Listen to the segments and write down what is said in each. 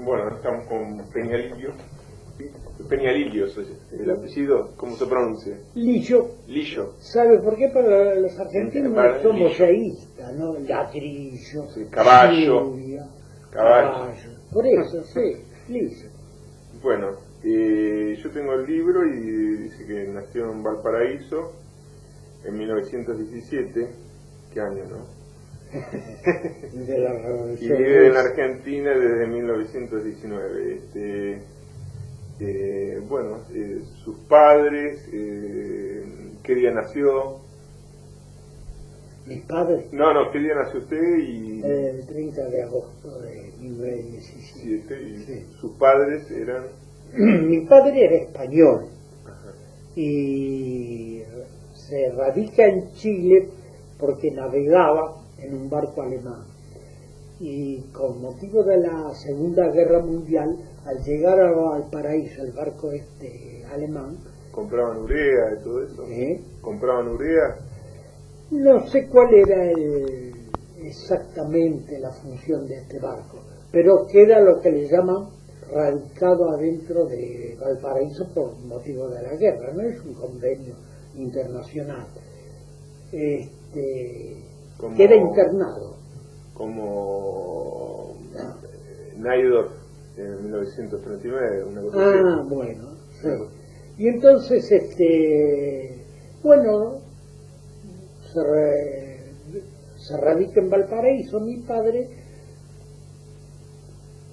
Bueno, estamos con Peñalillo. Peñalillo es el apellido, ¿cómo se pronuncia? Lillo. Lillo. ¿Sabe por qué? Para los argentinos Para somos Lillo. seístas, ¿no? Ladrillo, Sí, caballo. lluvia, Caballo. Por eso, sí, Lillo. Bueno, yo tengo el libro y dice que nació en Valparaíso en 1917. ¿Qué año, no? De la Y Revolución vive en Rusa. Argentina desde 1919. Bueno, sus padres, ¿qué día nació? Mi padre, No, ¿qué día nació usted? Y el 30 de agosto de 1917. y Sí. sus padres eran... Mi padre era español Ajá. y se radica en Chile porque navegaba en un barco alemán. Y con motivo de la Segunda Guerra Mundial, al llegar a Valparaíso, el barco alemán, ¿Compraban urea y todo eso? ¿Compraban urea? no sé cuál era exactamente la función de este barco, pero queda lo que le llaman radicado adentro de Valparaíso por motivo de la guerra, no es un convenio internacional. Como- Queda internado. Como Naidorf en 1939, una cosa así. Bueno, sí. Y entonces, bueno, se radica en Valparaíso mi padre,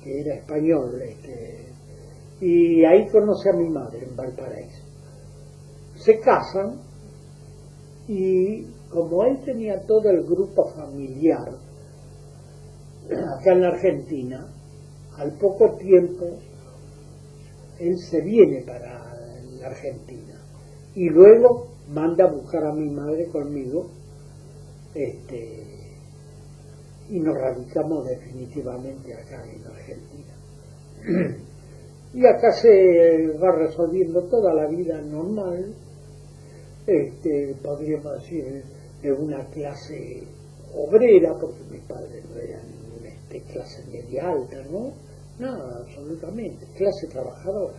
que era español, y ahí conoce a mi madre en Valparaíso. Se casan y como él tenía todo el grupo familiar acá en la Argentina, al poco tiempo él se viene para la Argentina y luego manda a buscar a mi madre conmigo, y nos radicamos definitivamente acá en Argentina. Y acá se va resolviendo toda la vida normal, podríamos decir, de una clase obrera, porque mi padre no era ninguna clase media alta, ¿no? Nada, absolutamente, clase trabajadora,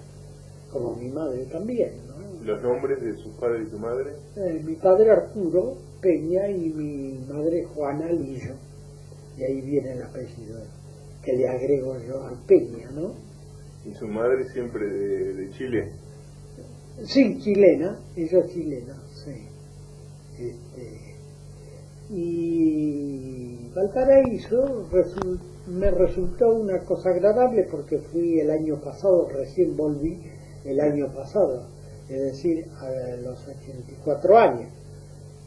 como mi madre también, ¿no? ¿Los nombres de sus padres y su madre? Mi padre Arturo Peña y mi madre Juana Lillo, y ahí viene el apellido que le agrego yo al Peña, ¿no? ¿Y su madre siempre de Chile? Sí, chilena, ella es chilena, sí. Y Valparaíso me resultó una cosa agradable porque fui el año pasado, recién volví el año pasado, es decir, a los 84 años.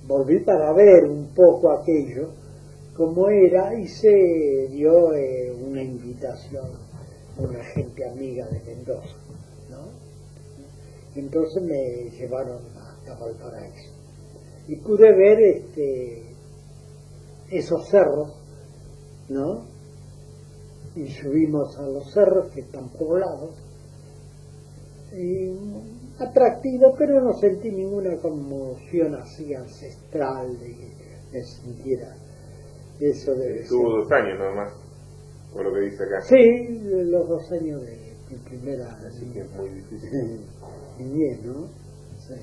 Volví para ver un poco aquello, cómo era, y se dio una invitación a una gente amiga de Mendoza, ¿no? Entonces me llevaron hasta Valparaíso y pude ver esos cerros, ¿no? Y subimos a los cerros que están poblados, y atractivo, pero no sentí ninguna conmoción así ancestral de sintiera eso de... Tuvo 2 años nada más, por lo que dice acá. Sí, los 2 años de mi primera Así que es muy difícil. niñez, ¿no? Sí.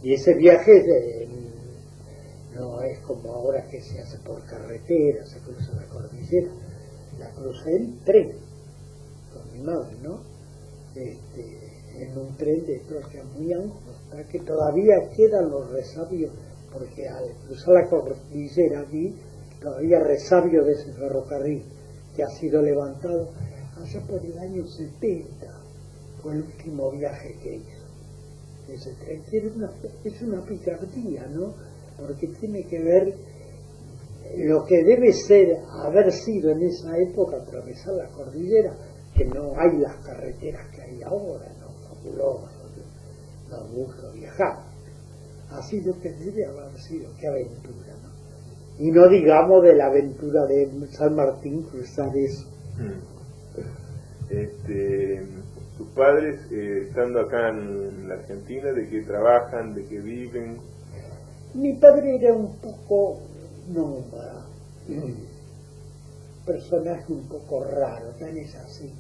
Y ese viaje no es como ahora que se hace por carretera, se cruza la cordillera. La crucé en tren con mi madre, ¿no? En un tren de trocha muy angosta, que todavía quedan los resabios, porque al cruzar la cordillera aquí todavía resabios de ese ferrocarril que ha sido levantado allá por el año 70, fue el último viaje que hizo ese tren, que es una picardía, ¿no? Porque tiene que ver lo que debe haber sido en esa época atravesar la cordillera, que no hay las carreteras que hay ahora, ¿no? Fabuloso, nos gusta viajar. Ha sido que debe haber sido, qué aventura, ¿no? Y no digamos de la aventura de San Martín cruzar eso. Sus padres, estando acá en la Argentina, ¿de qué trabajan, de qué viven? Mi padre era un poco personaje un poco raro, tan es así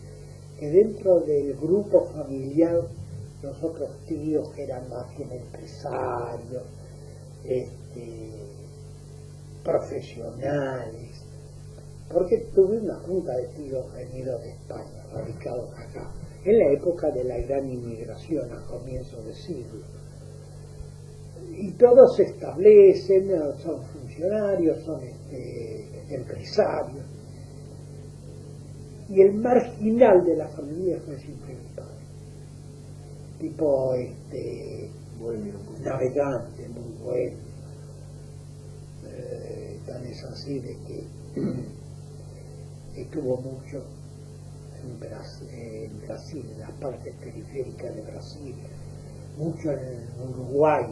que dentro del grupo familiar los otros tíos, que eran más bien empresarios, profesionales, porque tuve una junta de tíos venidos de España, radicados acá, en la época de la gran inmigración a comienzos de siglo. Y todos se establecen, son funcionarios, son empresarios. Y el marginal de la familia fue siempre mi padre. Tipo navegante, muy bueno. Tan es así de que estuvo mucho en Brasil, en las partes periféricas de Brasil, mucho en Uruguay.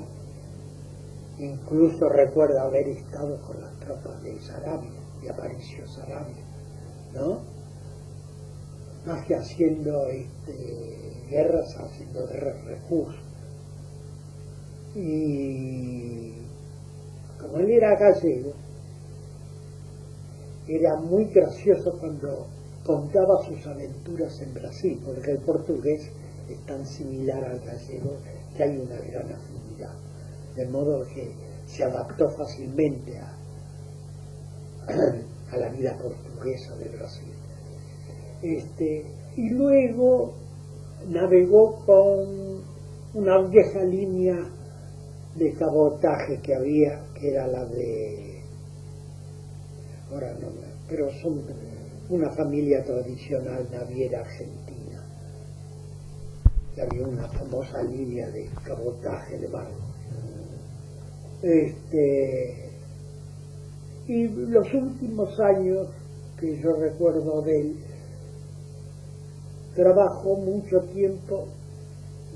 Incluso recuerdo haber estado con las tropas de Saravia, de Aparicio Saravia, ¿no? Más que haciendo guerras refugio. Y como él era gallego, era muy gracioso cuando contaba sus aventuras en Brasil, porque el portugués es tan similar al gallego que hay una gran afinidad, de modo que se adaptó fácilmente a la vida portuguesa de Brasil. Y luego navegó con una vieja línea de cabotaje que había, que era la de, ahora no, pero son una familia tradicional naviera argentina, que había una famosa línea de cabotaje de barcos. Y los últimos años que yo recuerdo de él, trabajó mucho tiempo,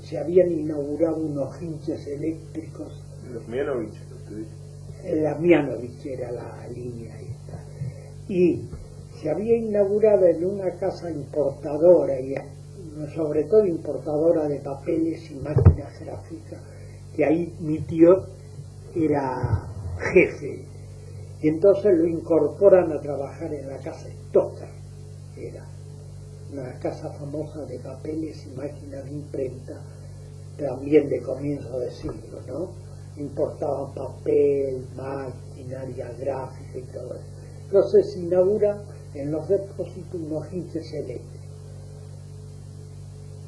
se habían inaugurado unos hinches eléctricos. Los Mianovich, usted dice. La Mianovich era la línea esta. Y se había inaugurado en una casa importadora, y sobre todo importadora de papeles y máquinas gráficas, que ahí mi tío era jefe. Y entonces lo incorporan a trabajar en la casa Stocker, era una casa famosa de papeles y máquinas de imprenta, también de comienzo de siglo, ¿no? Importaban papel, maquinaria gráfica y todo eso. Entonces se inaugura en los depósitos unos hinches eléctricos.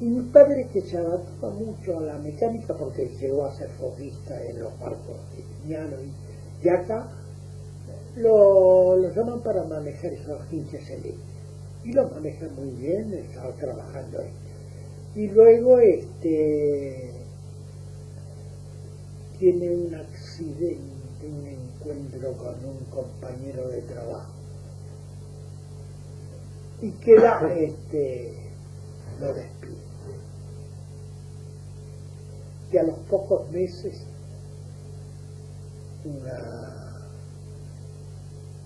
Y mi padre, que se adaptaba mucho a la mecánica, porque llegó a ser fogista en los barcos de Miano, y acá lo llaman para manejar esos hinches eléctricos. Y lo maneja muy bien, estaba trabajando ahí. Y luego tiene un accidente, un encuentro con un compañero de trabajo. Y queda, lo despide. Y a los pocos meses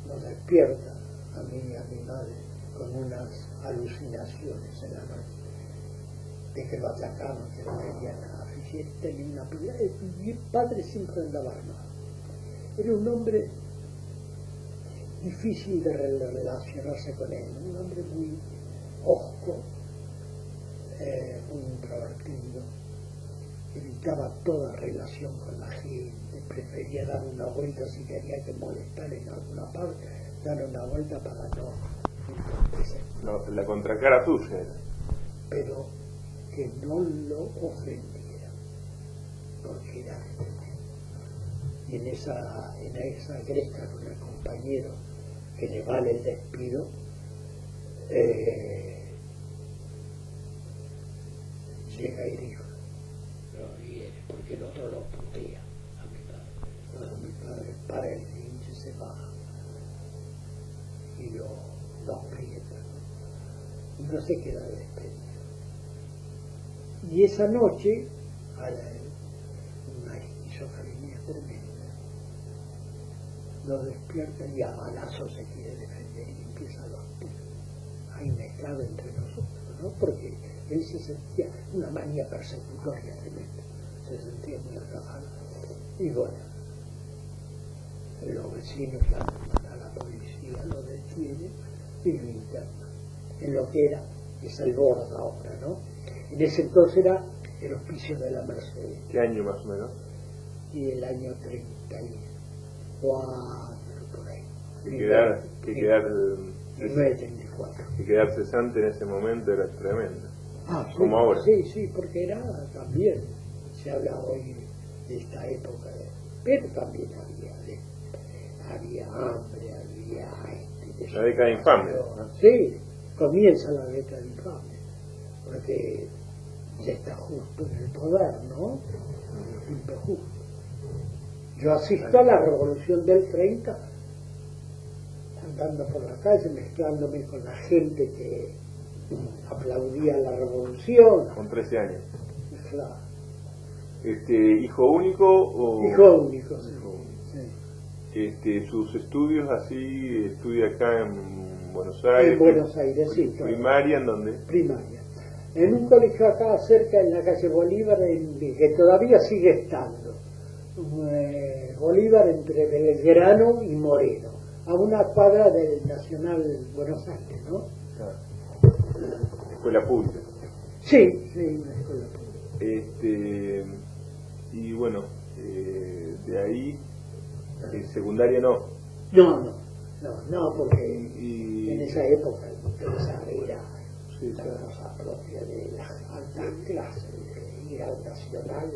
nos despierta a mí y a mi madre con unas alucinaciones en la noche, de que lo atacaban, que lo querían asfixiar, tenía una pelea. Mi padre siempre andaba armado. Era un hombre difícil de relacionarse con él, un hombre muy hosco, muy introvertido, evitaba toda relación con la gente, prefería dar una vuelta si quería que molestar en alguna parte, dar una vuelta para no, la contracara tuya era. Pero que no lo ofendiera, porque era y en esa greca con el compañero que le vale el despido, llega y dijo, no viene, porque el otro lo putea a mi padre. Entonces mi padre para el hinche, se baja y lo aprieta, ¿no? Y no se queda despedido. Y esa noche, una esquizofrenia tremenda, lo despierta y a balazos se quiere defender y empieza a batir. Hay mezclado entre nosotros, ¿no? Porque él se sentía una manía persecutoria tremenda, se sentía muy atrapado. Y bueno, los vecinos llaman a la policía, lo detienen y lo internan en lo que era es el Borda ahora, ¿no? En ese entonces era el Hospicio de la Merced, ¿Qué año más o menos? y el año 34, por ahí. Que quedar cesante en ese momento era tremendo. Sí, como ahora. Sí, porque era también, se habla hoy de esta época, pero también había hambre, había... la década infame, ¿no? Sí, comienza la década infame, porque ya está justo en el poder, ¿no? Siempre justo. Yo asisto a la revolución del 30, andando por la calle, mezclándome con la gente que aplaudía la revolución. Con 13 años. Claro. ¿Hijo único o...? Hijo único, sí. Sí. Sus estudios así, estudia acá en Buenos Aires. En Buenos Aires, sí. ¿Primaria en dónde? Primaria. En un colegio acá cerca, en la calle Bolívar, que todavía sigue estando. Bolívar entre Belgrano y Moreno, a una cuadra del Nacional Buenos Aires, ¿no? Escuela pública. Sí, una escuela pública. Y bueno, de ahí, secundaria no. No, porque en esa época era la cosa propia de las altas clases, de ir al nacional,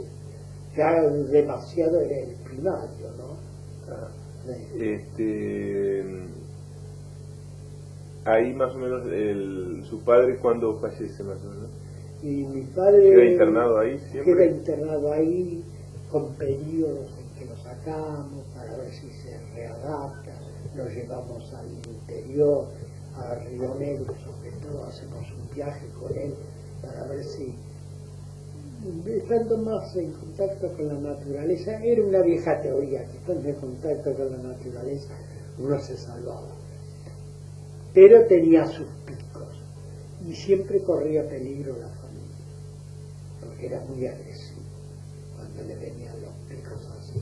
ya demasiado era el primario, ¿no? Ahí más o menos su padre, ¿cuándo fallece más o menos? Y mi padre ¿Queda internado ahí siempre? Queda internado ahí con periodos en que lo sacamos para ver si se readapta, lo llevamos al interior, a Río Negro sobre todo, hacemos un viaje con él para ver si, estando más en contacto con la naturaleza, era una vieja teoría que estando en contacto con la naturaleza uno se salvaba, pero tenía sus picos y siempre corría peligro la familia porque era muy agresivo cuando le venían los picos así,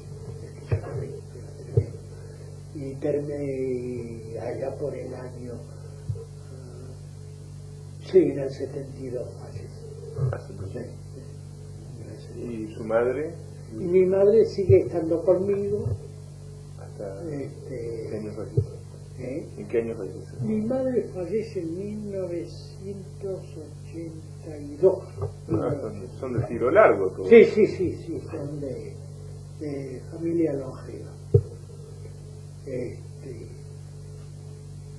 y allá por el año en el 72 falleció. ¿Y su madre? Y mi madre sigue estando conmigo. ¿Hasta qué año falleció? ¿En qué año falleció? Mi madre fallece en 1982. Son de tiro largo todos. Sí, son de familia longeva.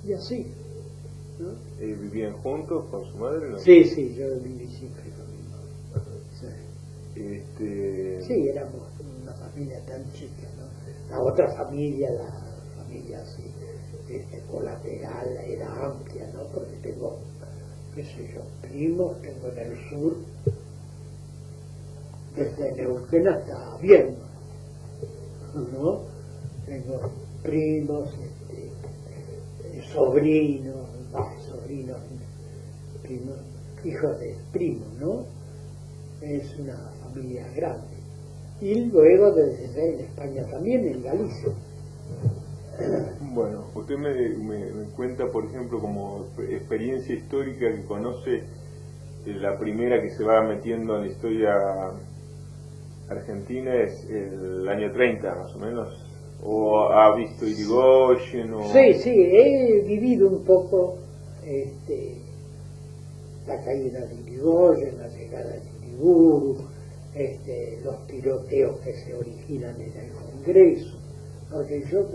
Y así, ¿no? ¿Vivían juntos con su madre? ¿No? Sí, yo viví siempre con mi madre. Sí, éramos una familia tan chica, ¿no? La otra familia, la familia así, colateral, era amplia, ¿no? Porque tengo, qué sé yo, primos, tengo en el sur, desde Neuquén hasta Viedma, ¿no? Tengo primos, sobrinos, primos, hijos de primos, ¿no? Es una familia grande. Y luego desde en España también, en Galicia. Bueno, usted me cuenta, por ejemplo, como experiencia histórica que conoce, la primera que se va metiendo en la historia argentina es el año 30, más o menos. ¿O ha visto Irigoyen? O... Sí, he vivido un poco la caída de Irigoyen, la llegada de Iriburu, los tiroteos que se originan en el Congreso, porque yo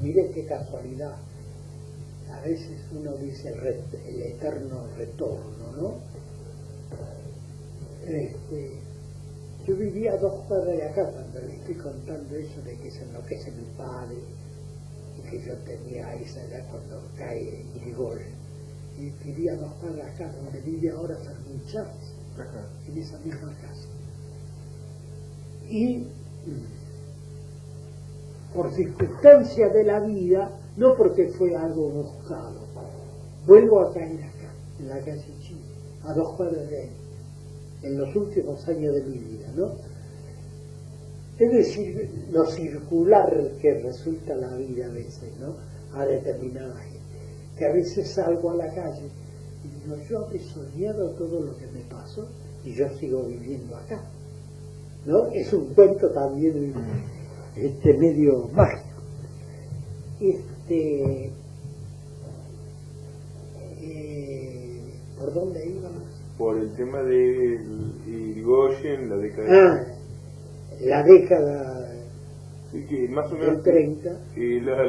mire qué casualidad, a veces uno dice el eterno retorno, ¿no? Yo vivía a 2 cuadras de acá cuando le estoy contando eso de que se enloquece mi padre y que yo tenía esa edad cuando cae Irigoyen, y vivía a 2 cuadras acá donde vive ahora Fermín Chávez, en esa misma casa. Y por circunstancias de la vida, no porque fue algo buscado, vuelvo a caer acá, en la calle Chile, a 2 cuadras de él, en los últimos años de mi vida, ¿no? Es decir, lo circular que resulta la vida a veces, ¿no? A determinada gente, que a veces salgo a la calle y sino yo he soñado todo lo que me pasó y yo sigo viviendo acá, ¿no? Es un cuento también medio mágico. ¿Por dónde íbamos? Por el tema de Irigoyen, la década la década sí, que más o del menos 30.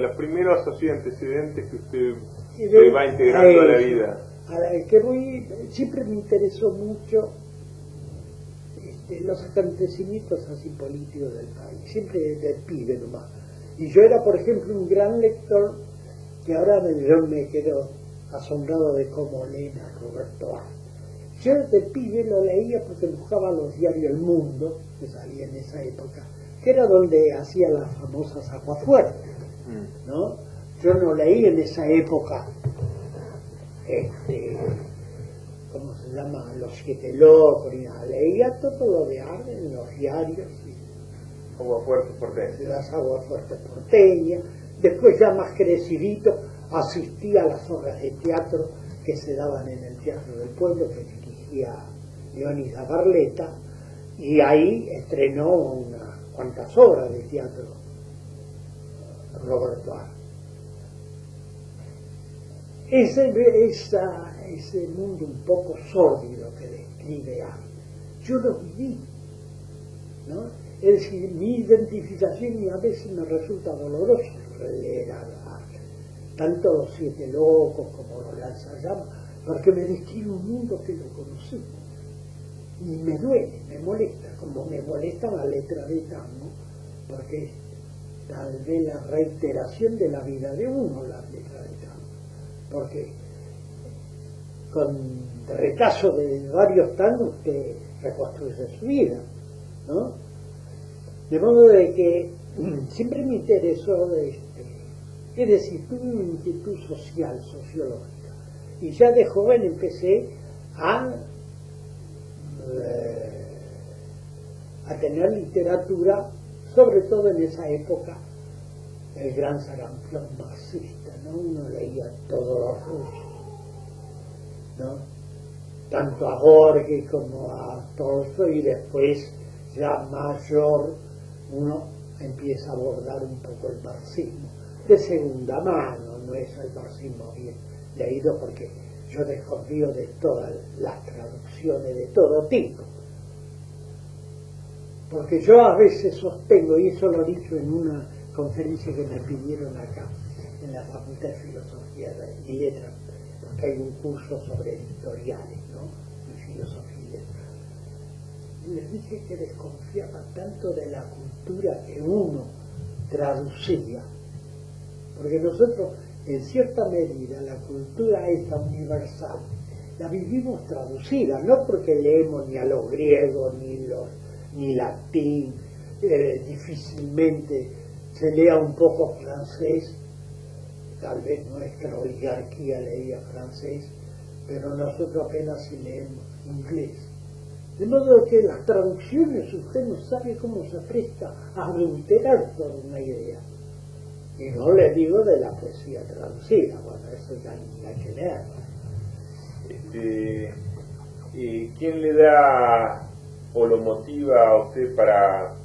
Los primeros así antecedentes que usted se va integrando a la vida. A la que voy, siempre me interesó mucho los acontecimientos así políticos del país, siempre del pibe nomás. Y yo era, por ejemplo, un gran lector, que ahora yo me quedo asombrado de cómo leen a Roberto Arlt. Yo del pibe lo leía porque buscaba los diarios El Mundo, que salía en esa época, que era donde hacía las famosas Aguafuertes, ¿no? Yo no leí en esa época, ¿cómo se llama? Los Siete Locos, ni nada. Leía todo lo de Arlt en los diarios, Aguafuertes porteñas. las Aguafuertes porteñas. Después, ya más crecidito, asistía a las obras de teatro que se daban en el Teatro del Pueblo, que dirigía Leónidas Barletta, y ahí estrenó unas cuantas obras de teatro Roberto Arlt. Ese mundo un poco sórdido que describe Arlt, yo lo viví, ¿no? Es decir, mi identificación y a veces me resulta doloroso leer a Arlt, tanto Los Siete Locos como Los Lanzallamas, porque me describe un mundo que lo conocí y me duele, me molesta, como me molesta la letra de tango, porque tal vez la reiteración de la vida de uno, la letra de tango, porque con retazo de varios tangos usted reconstruye su vida, ¿no? De modo de que siempre me interesó es decir, tuve una inquietud social, sociológica, y ya de joven empecé a tener literatura, sobre todo en esa época, el gran sarampión marxista, ¿no? Uno leía todos los rusos, ¿no? Tanto a Gorky como a Tolstoy, y después, ya mayor, uno empieza a abordar un poco el marxismo de segunda mano, no es el marxismo bien leído, porque yo desconfío de todas las traducciones de todo tipo, porque yo a veces sostengo, y eso lo he dicho en una conferencia que me pidieron acá en la Facultad de Filosofía y Letras, porque hay un curso sobre editoriales, ¿no? Y filosofía y letras. Y les dije que desconfiaba tanto de la cultura que uno traducía, porque nosotros, en cierta medida, la cultura esta universal la vivimos traducida, no porque leemos ni a los griegos ni latín, difícilmente se lea un poco francés, tal vez nuestra oligarquía leía francés, pero nosotros apenas si leemos inglés. De modo que las traducciones usted no sabe cómo se presta a adulterar toda una idea. Y no le digo de la poesía traducida, bueno, eso ya ni hay que leer. ¿Quién le da o lo motiva a usted para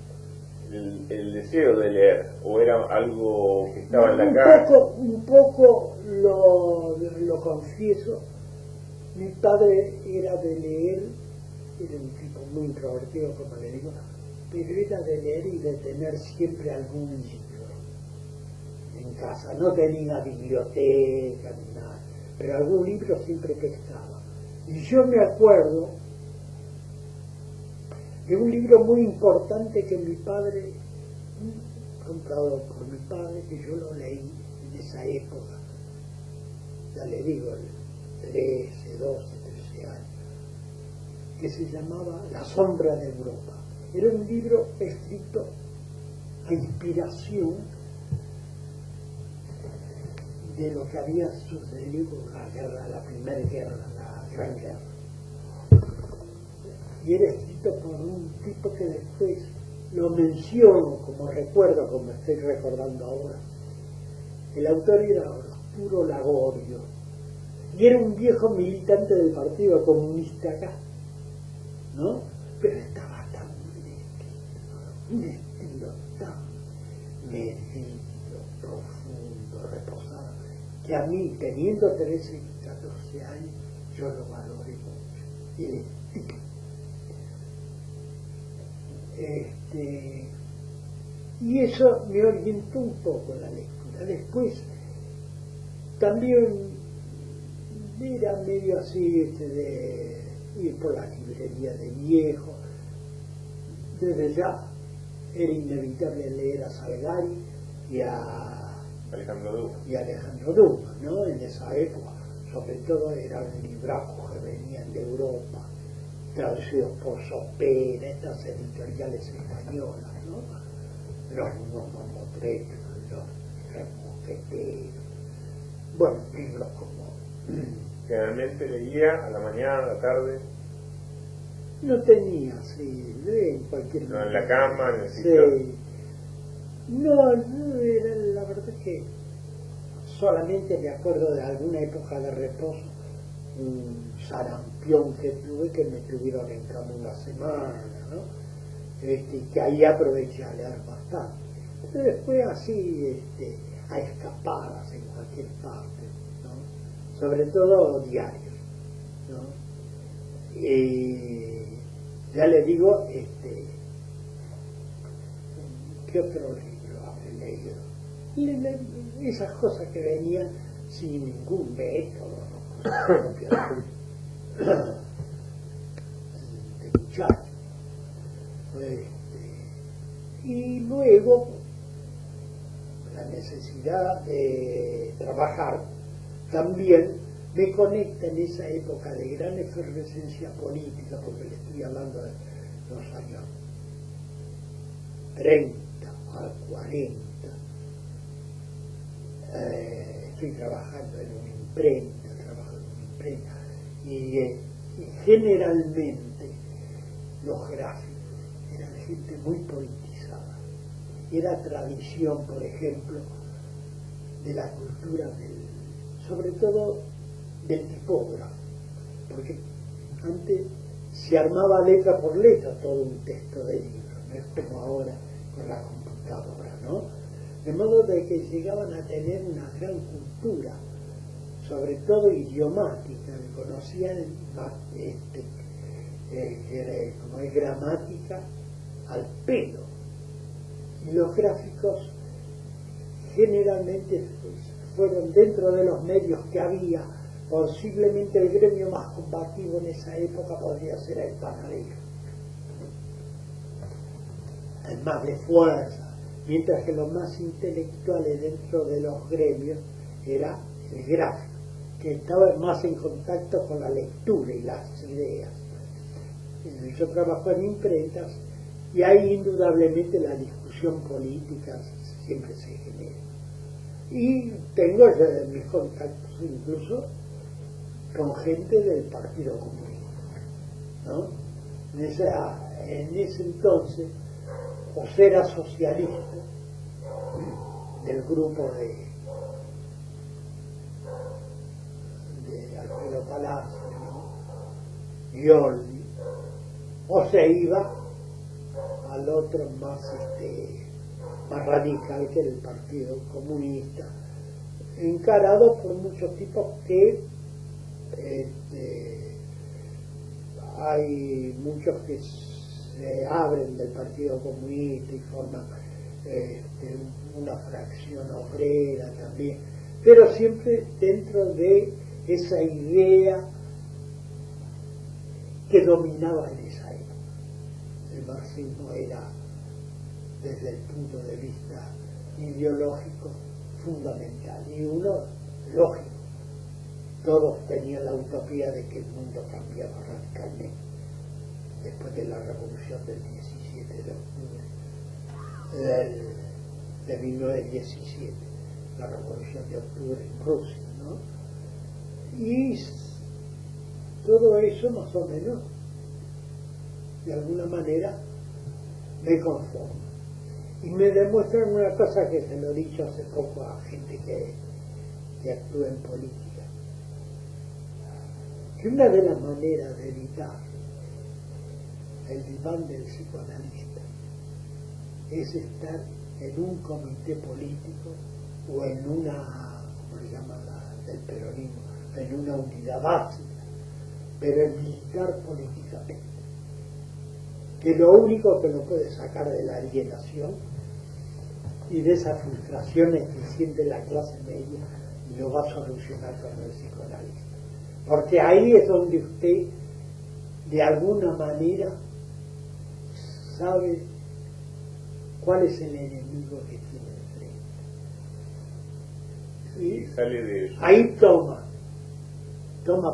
el deseo de leer? ¿O era algo que estaba en la casa? Un poco lo confieso. Mi padre era de leer, era un tipo muy introvertido, como le digo, pero era de leer y de tener siempre algún libro en casa. No tenía biblioteca ni nada, pero algún libro siempre pescaba. Y yo me acuerdo de un libro muy importante que mi padre, comprado por mi padre, que yo lo leí en esa época, ya le digo, 13, 12, 13 años, que se llamaba La sombra de Europa. Era un libro escrito a inspiración de lo que había sucedido con la guerra, la primera guerra, la Gran Guerra. Y era escrito por un tipo que después lo menciono como recuerdo, como estoy recordando ahora. El autor era Arturo Lagorio, y era un viejo militante del Partido Comunista acá, ¿no? Pero estaba tan un estilo tan medido, profundo, reposado, que a mí, teniendo 13 y 14 años, yo lo valoré mucho. Y el estilo. Y eso me orientó un poco en la lectura. Después, también era medio así de ir por la librería de viejo. Desde ya era inevitable leer a Salgari y a Alejandro Dumas, ¿no? En esa época, sobre todo eran libracos que venían de Europa, traducidos por Sopena, estas editoriales españolas, ¿no? Los Mamotretos, los Tres Mosqueteros, bueno, libros como... Generalmente leía a la mañana, a la tarde. No tenía, sí, en cualquier momento. En la cama, en el sitio. Sí. No, era la verdad que solamente me acuerdo de alguna época de reposo, un sarampión que tuve, que me tuvieron en cama una semana, ¿no? Y que ahí aproveché a leer bastante. Pero después así, a escapadas en cualquier parte, ¿no? Sobre todo diarios, ¿no? Ya le digo, ¿qué otro libro habré leído? Esas cosas que venían sin ningún método, ¿no? De muchacho. Y luego la necesidad de trabajar también me conecta en esa época de gran efervescencia política, porque le estoy hablando de los años 30 al 40. Estoy trabajando en una imprenta, y generalmente los gráficos eran gente muy politizada. Era tradición, por ejemplo, de la cultura sobre todo del tipógrafo, porque antes se armaba letra por letra todo un texto de libro, no es como ahora con la computadora, ¿no? De modo de que llegaban a tener una gran cultura, sobre todo idiomática, que conocían como es gramática al pelo. Y los gráficos generalmente fueron, dentro de los medios que había, posiblemente el gremio más combativo en esa época podría ser el panadero, el más de fuerza, mientras que los más intelectuales dentro de los gremios era el gráfico, que estaba más en contacto con la lectura y las ideas. Yo trabajo en imprentas y ahí indudablemente la discusión política siempre se genera. Y tengo mis contactos incluso con gente del Partido Comunista, ¿no? En ese entonces, o era socialista del grupo de Alfredo Palacio, ¿no? Y Olmi, o se iba al otro más radical, que era el Partido Comunista, encarado por muchos tipos que hay muchos que se abren del Partido Comunista y forman una fracción obrera también, pero siempre dentro de esa idea que dominaba en esa época. El marxismo era, desde el punto de vista ideológico, fundamental, y uno lógico. Todos tenían la utopía de que el mundo cambiaba radicalmente después de la revolución del 17 de octubre de 1917, la revolución de octubre en Rusia, ¿no? Y todo eso más o menos, de alguna manera, me conforma. Y me demuestran una cosa que se lo he dicho hace poco a gente que actúa en política. que una de las maneras de evitar el diván del psicoanalista es estar en un comité político o en una, como le llaman del peronismo, en una unidad básica, pero en militar políticamente, que lo único que lo puede sacar de la alienación y de esas frustraciones que siente la clase media, y lo va a solucionar con el psicoanalista, porque ahí es donde usted de alguna manera sabe cuál es el enemigo que tiene enfrente. Y sale de eso. Ahí toma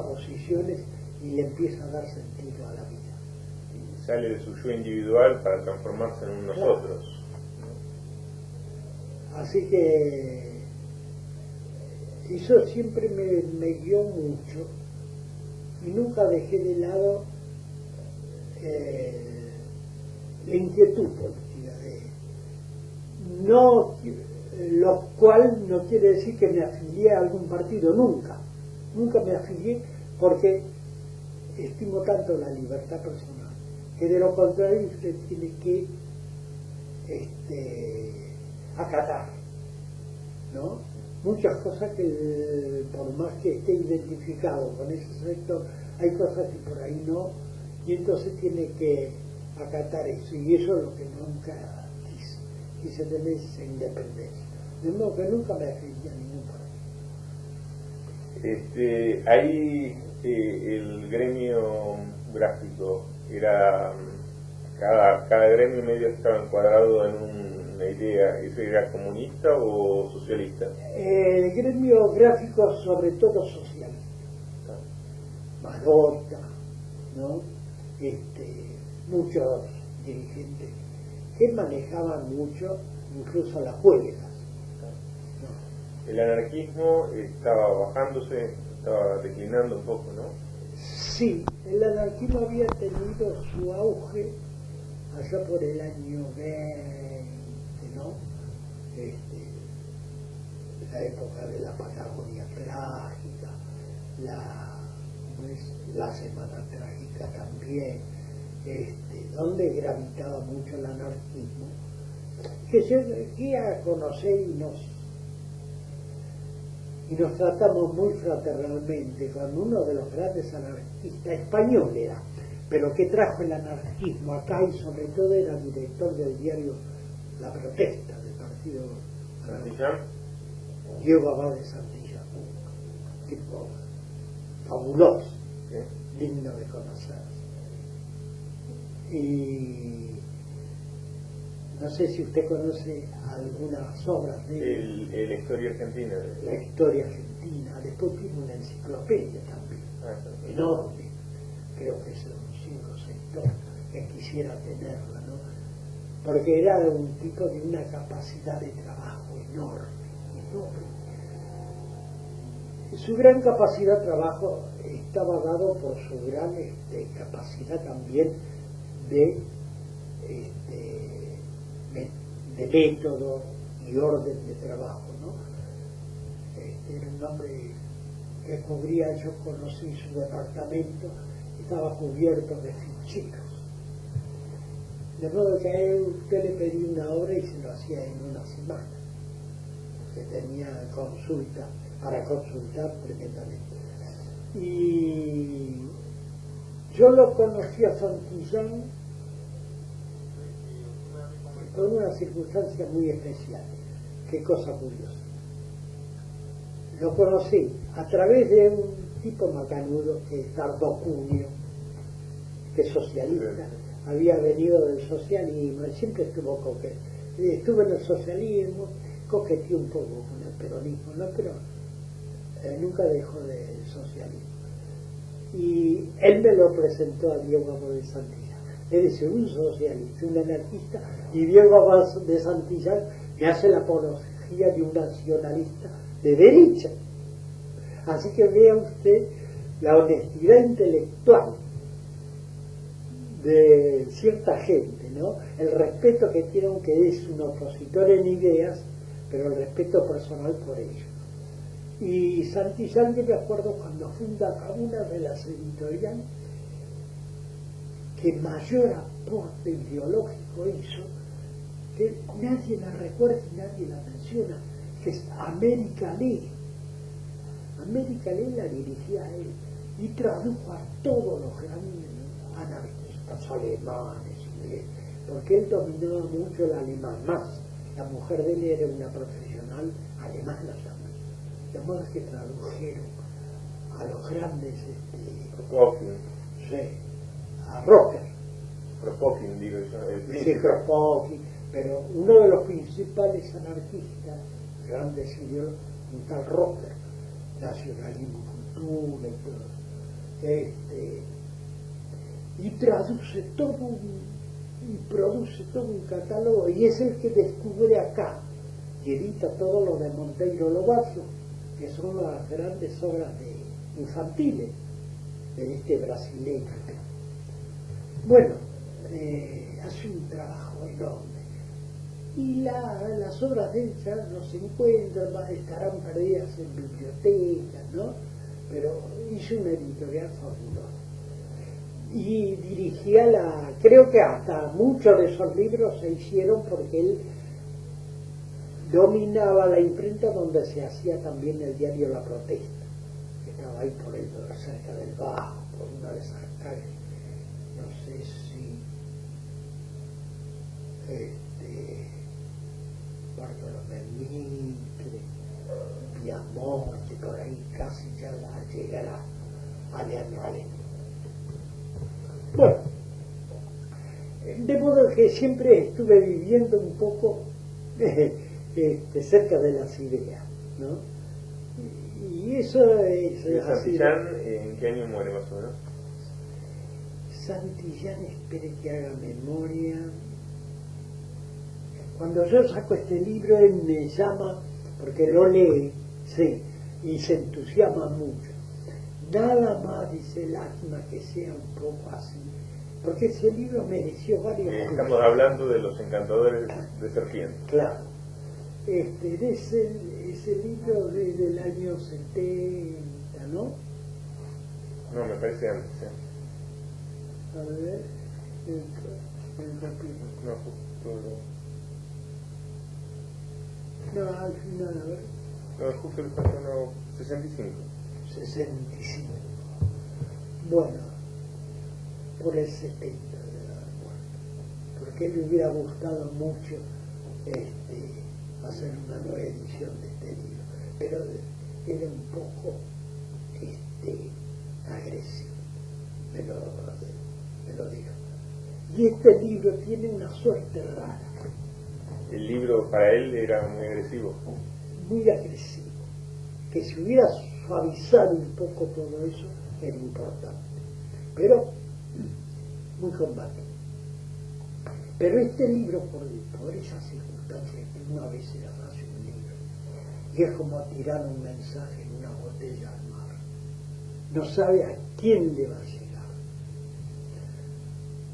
posiciones y le empieza a dar sentido a la vida. Y sale de su yo individual para transformarse en un nosotros. Así que eso siempre me guió mucho y nunca dejé de lado la inquietud política no, lo cual no quiere decir que me afilié a algún partido, nunca me afilié, porque estimo tanto la libertad personal que de lo contrario usted tiene que acatar, ¿no? Muchas cosas que por más que esté identificado con ese sector, hay cosas que por ahí no, y entonces tiene que acatar eso, y eso es lo que nunca quise tener, esa independencia, de modo que nunca me afilié a ningún partido. Ahí el gremio gráfico era, cada gremio medio estaba encuadrado en una idea. ¿Eso era comunista o socialista? El gremio gráfico sobre todo socialista, Marota, ¿no? Muchos dirigentes que manejaban mucho incluso las huelgas, ¿no? El anarquismo estaba bajándose, estaba declinando un poco, ¿no? Sí, el anarquismo había tenido su auge allá por el año 20, ¿no? La época de la Patagonia trágica, la Semana Trágica también, donde gravitaba mucho el anarquismo, que se guía a conocer y nos tratamos muy fraternalmente con uno de los grandes anarquistas español era, pero que trajo el anarquismo acá y sobre todo era director del diario La Protesta del Partido ¿Santillán? Diego Abad de Santillán, tipo fabuloso, digno de conocer. Y no sé si usted conoce algunas obras de él. La historia argentina. La historia argentina, después tiene una enciclopedia también, enorme, creo que son 5 o 6 tomos, que quisiera tenerla, ¿no? Porque era un tipo de una capacidad de trabajo enorme. Su gran capacidad de trabajo estaba dado por su gran capacidad también de método y orden de trabajo, ¿no? Era un hombre que cubría, yo conocí su departamento, estaba cubierto de ficheros, de modo que a él usted le pedía una hora y se lo hacía en una semana, que tenía consulta para consultar tremendamente. Y yo lo conocí a Santillán con una circunstancia muy especial. Qué cosa curiosa. Lo conocí a través de un tipo macanudo que es Dardo Cunio, que es socialista, había venido del socialismo, él siempre estuvo en el socialismo, coqueteó un poco con el peronismo, ¿no? Pero nunca dejó del socialismo. Y él me lo presentó a Diego Abad de Santillán. Él es un socialista, un anarquista, y Diego Abad de Santillán me hace la apología de un nacionalista de derecha. Así que vea usted la honestidad intelectual de cierta gente, ¿no? El respeto que tiene, que es un opositor en ideas, pero el respeto personal por ellos. Y Santillán, yo me acuerdo cuando funda una de las editoriales que mayor aporte ideológico hizo, que nadie la recuerda y nadie la menciona, que es América Lee. América Lee la dirigía a él y tradujo a todos los grandes anarquistas alemanes, porque él dominaba mucho el alemán más. La mujer de él era una profesional alemana también. De modo que tradujeron a los grandes a Rocker. Kropotkin, digo yo, Sí, Kropotkin, pero uno de los principales anarquistas, grandes ideólogos, un tal Rocker, nacionalismo, cultura y todo, y traduce todo y produce todo un catálogo, y es el que descubre acá y edita todo lo de Monteiro Lobato, que son las grandes obras infantiles de este brasileño. Bueno, hace un trabajo enorme. Y las obras de él ya no se encuentran, estarán perdidas en bibliotecas, ¿no? Pero hizo una editorial fabulosa. Y dirigía creo que hasta muchos de esos libros se hicieron porque él dominaba la imprenta donde se hacía también el diario La Protesta, que estaba ahí por cerca del Bajo, por una de esas calles, no sé si Bartolomé Mitre, Piamonte, por ahí casi ya llegará a Leandro Alem. Bueno, de modo que siempre estuve viviendo un poco cerca de las ideas, ¿no? Y eso es Santillán, ¿en qué año muere más o menos? Santillán, espere que haga memoria. Cuando yo saco este libro, él me llama, porque lo lee, sí, y se entusiasma mucho. Nada más, dice, lástima que sea un poco así, porque ese libro mereció varios Estamos hablando de Los Encantadores de Serpientes. Claro. Ese libro del año 70, ¿no? No, me parece antes, A ver, el capítulo. No, justo No, al final, a ver. no, justo le falta uno 65. 65. Bueno, por el 70 de la muerte. Porque le hubiera gustado mucho hacer una nueva edición de este libro. Pero era un poco agresivo. Me lo digo. Y este libro tiene una suerte rara. El libro para él era muy agresivo. Muy agresivo. Que si hubiera suavizado un poco todo eso, era importante. Pero muy combate. Pero este libro, por esas circunstancias, que una vez era hace un libro, y es como tirar un mensaje en una botella al mar. No sabe a quién le va a llegar.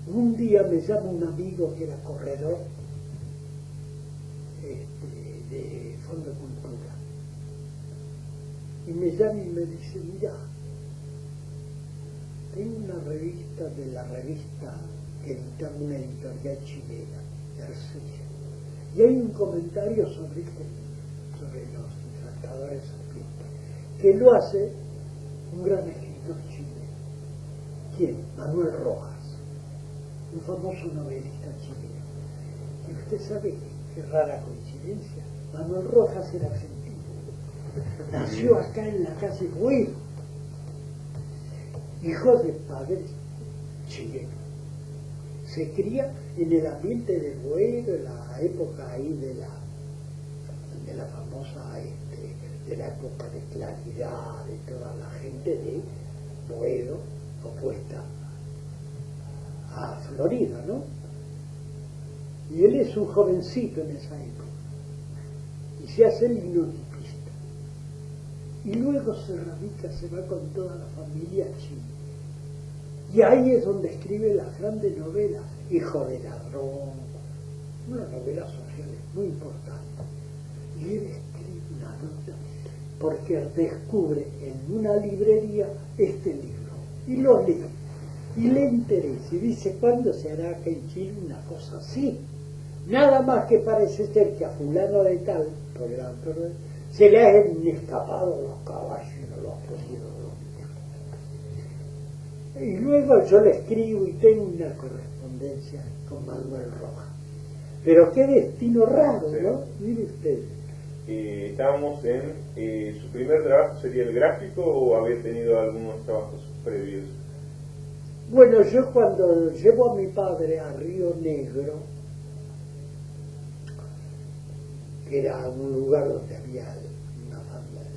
Un día me llama un amigo que era corredor de Fondo de Cultura, y me llama y me dice, mira, tengo una revista de la revista que edita una editorial chilena, Ercilla, y hay un comentario sobre este libro, sobre los encantadores serpientes, que lo hace un gran escritor chileno. ¿Quién? Manuel Rojas, un famoso novelista chileno. Y usted sabe qué rara coincidencia, Manuel Rojas era argentino, nació acá en la calle Buey, hijo de padres chilenos. Se cría en el ambiente de Boedo, en la época ahí de la famosa, de la época de Claridad, de toda la gente de Boedo, opuesta a Florida, ¿no? Y él es un jovencito en esa época, y se hace linotipista. Y luego se radica, se va con toda la familia a Chile. Y ahí es donde escribe las grandes novelas, Hijo de ladrón, una novela social muy importante. Y él escribe una nota porque descubre en una librería este libro y lo lee y le interesa y dice: ¿cuándo se hará acá en Chile una cosa así? Nada más que parece ser que a fulano de tal, por el autor, se le han escapado los caballos y no los ha podido dormir. Y luego yo le escribo y tengo una correspondencia con Manuel Rojas. Pero qué destino raro, sí, ¿no? Mire usted. Estábamos en su primer trabajo, ¿sería el gráfico o había tenido algunos trabajos previos? Bueno, yo cuando llevo a mi padre a Río Negro, que era un lugar donde había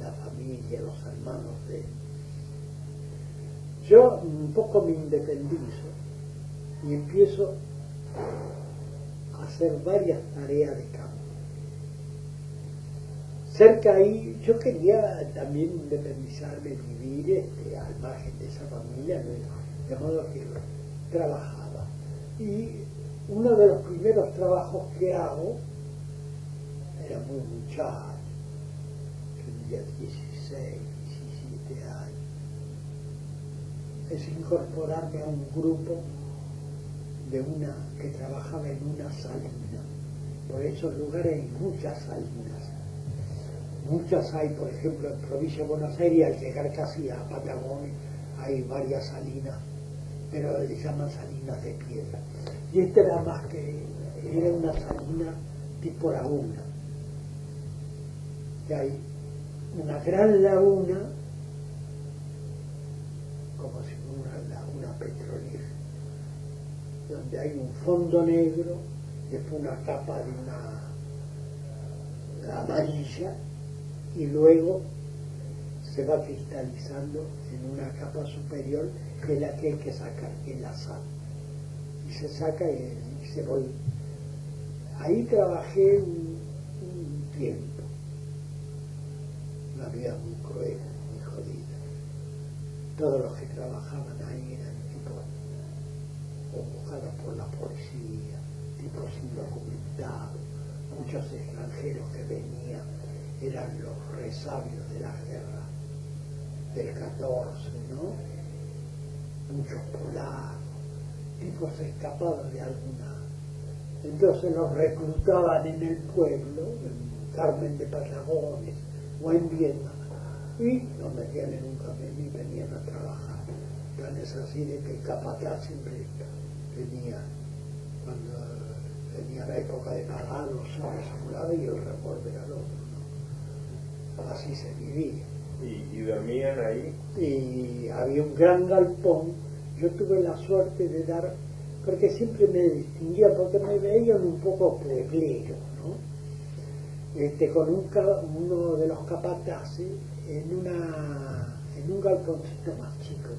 la familia, los hermanos de él, yo un poco me independizo y empiezo a hacer varias tareas de campo. Cerca ahí, yo quería también independizarme, vivir al margen de esa familia, de modo que trabajaba. Y uno de los primeros trabajos que hago, era muy muchacho, tenía 16, 17 años, es incorporarme a un grupo que trabajaba en una salina. Por esos lugares hay muchas salinas. Muchas hay, por ejemplo, en provincia de Buenos Aires, al llegar casi a Patagonia, hay varias salinas, pero le llaman salinas de piedra. Y esta era más que, era una salina tipo laguna. Que hay una gran laguna, como si fuera una laguna petrolera, donde hay un fondo negro, después una capa de una amarilla, y luego se va cristalizando en una capa superior, que es la que hay que sacar, que es la sal. Y se saca y se vuelve. Ahí trabajé un tiempo. Una vida muy cruel, muy jodida. Todos los que trabajaban ahí eran tipos buscados por la policía, tipos indocumentados, muchos extranjeros que venían, eran los resabios de la guerra del 14, ¿no? Muchos polacos, tipos escapados de alguna. Entonces los reclutaban en el pueblo, en Carmen de Patagones o en Vietnam, y los metían en un camión y venían a trabajar. Tan es así de que el capataz siempre tenía, cuando venía la época de pagar, los hombres a un lado y el revólver al otro, ¿no? Así se vivía. ¿Y dormían ahí? Y había un gran galpón. Yo tuve la suerte de dar, porque siempre me distinguía, porque me veían un poco plebeyo, ¿no? Con uno de los capataces en un galponcito más chico,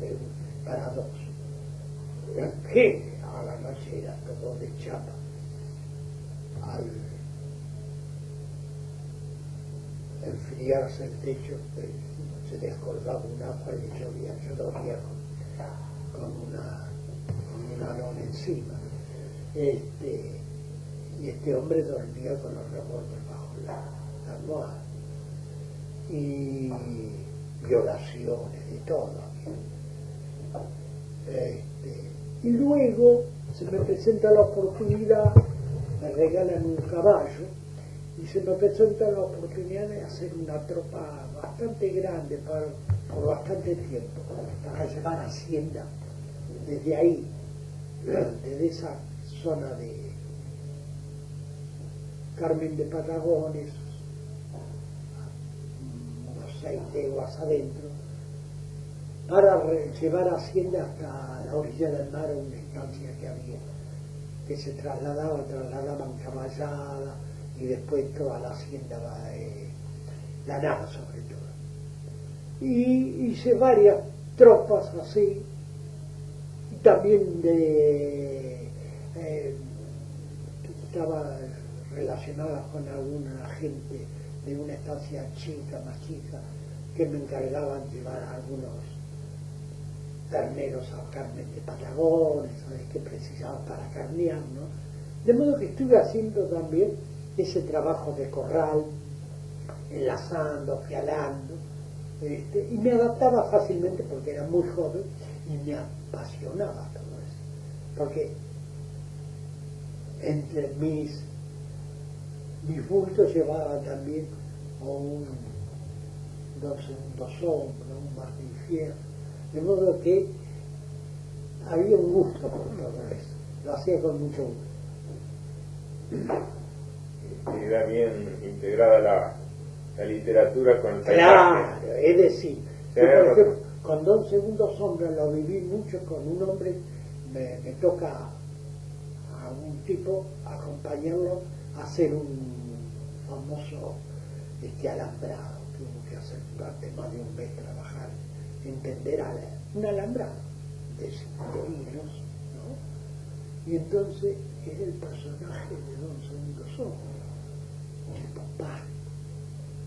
para dos. Que a la noche era todo de chapa. Al enfriarse el techo, se descolgaba un agua y llovía. Yo dormía con una lona encima. Y este hombre dormía con los revólveres bajo la almohada. Y violaciones, de todo. Y luego se me presenta la oportunidad, me regalan un caballo, y se me presenta la oportunidad de hacer una tropa bastante grande por bastante tiempo, para llevar hacienda desde ahí, desde esa zona de Carmen de Patagones, unos 6 leguas adentro, para llevar hacienda hasta la orilla del mar, a una estancia que había, que se trasladaban caballada, y después toda la hacienda ganada sobre todo. Y hice varias tropas así, y también que estaba relacionada con alguna gente de una estancia chica, más chica, que me encargaban llevar a algunos terneros a Carmen de Patagones, ¿sabes?, que precisaban para carnear, ¿no? De modo que estuve haciendo también ese trabajo de corral, enlazando, fialando, y me adaptaba fácilmente porque era muy joven y me apasionaba todo eso. Porque entre mis bultos llevaba también dos segundos sombra, un Martín Fierro, de modo que había un gusto por todo eso, lo hacía con mucho gusto. Era bien integrada la literatura con el paisaje. Claro, es decir, Sí, yo, por ejemplo, con Dos Segundos Sombra lo viví mucho con un hombre, me toca a un tipo acompañarlo a hacer un famoso alambrado. Tuvo que hacer durante más de un mes trabajar, entender un alambrado de hilos, ¿no? Y entonces era el personaje de Dos Segundos Sombra, el papá.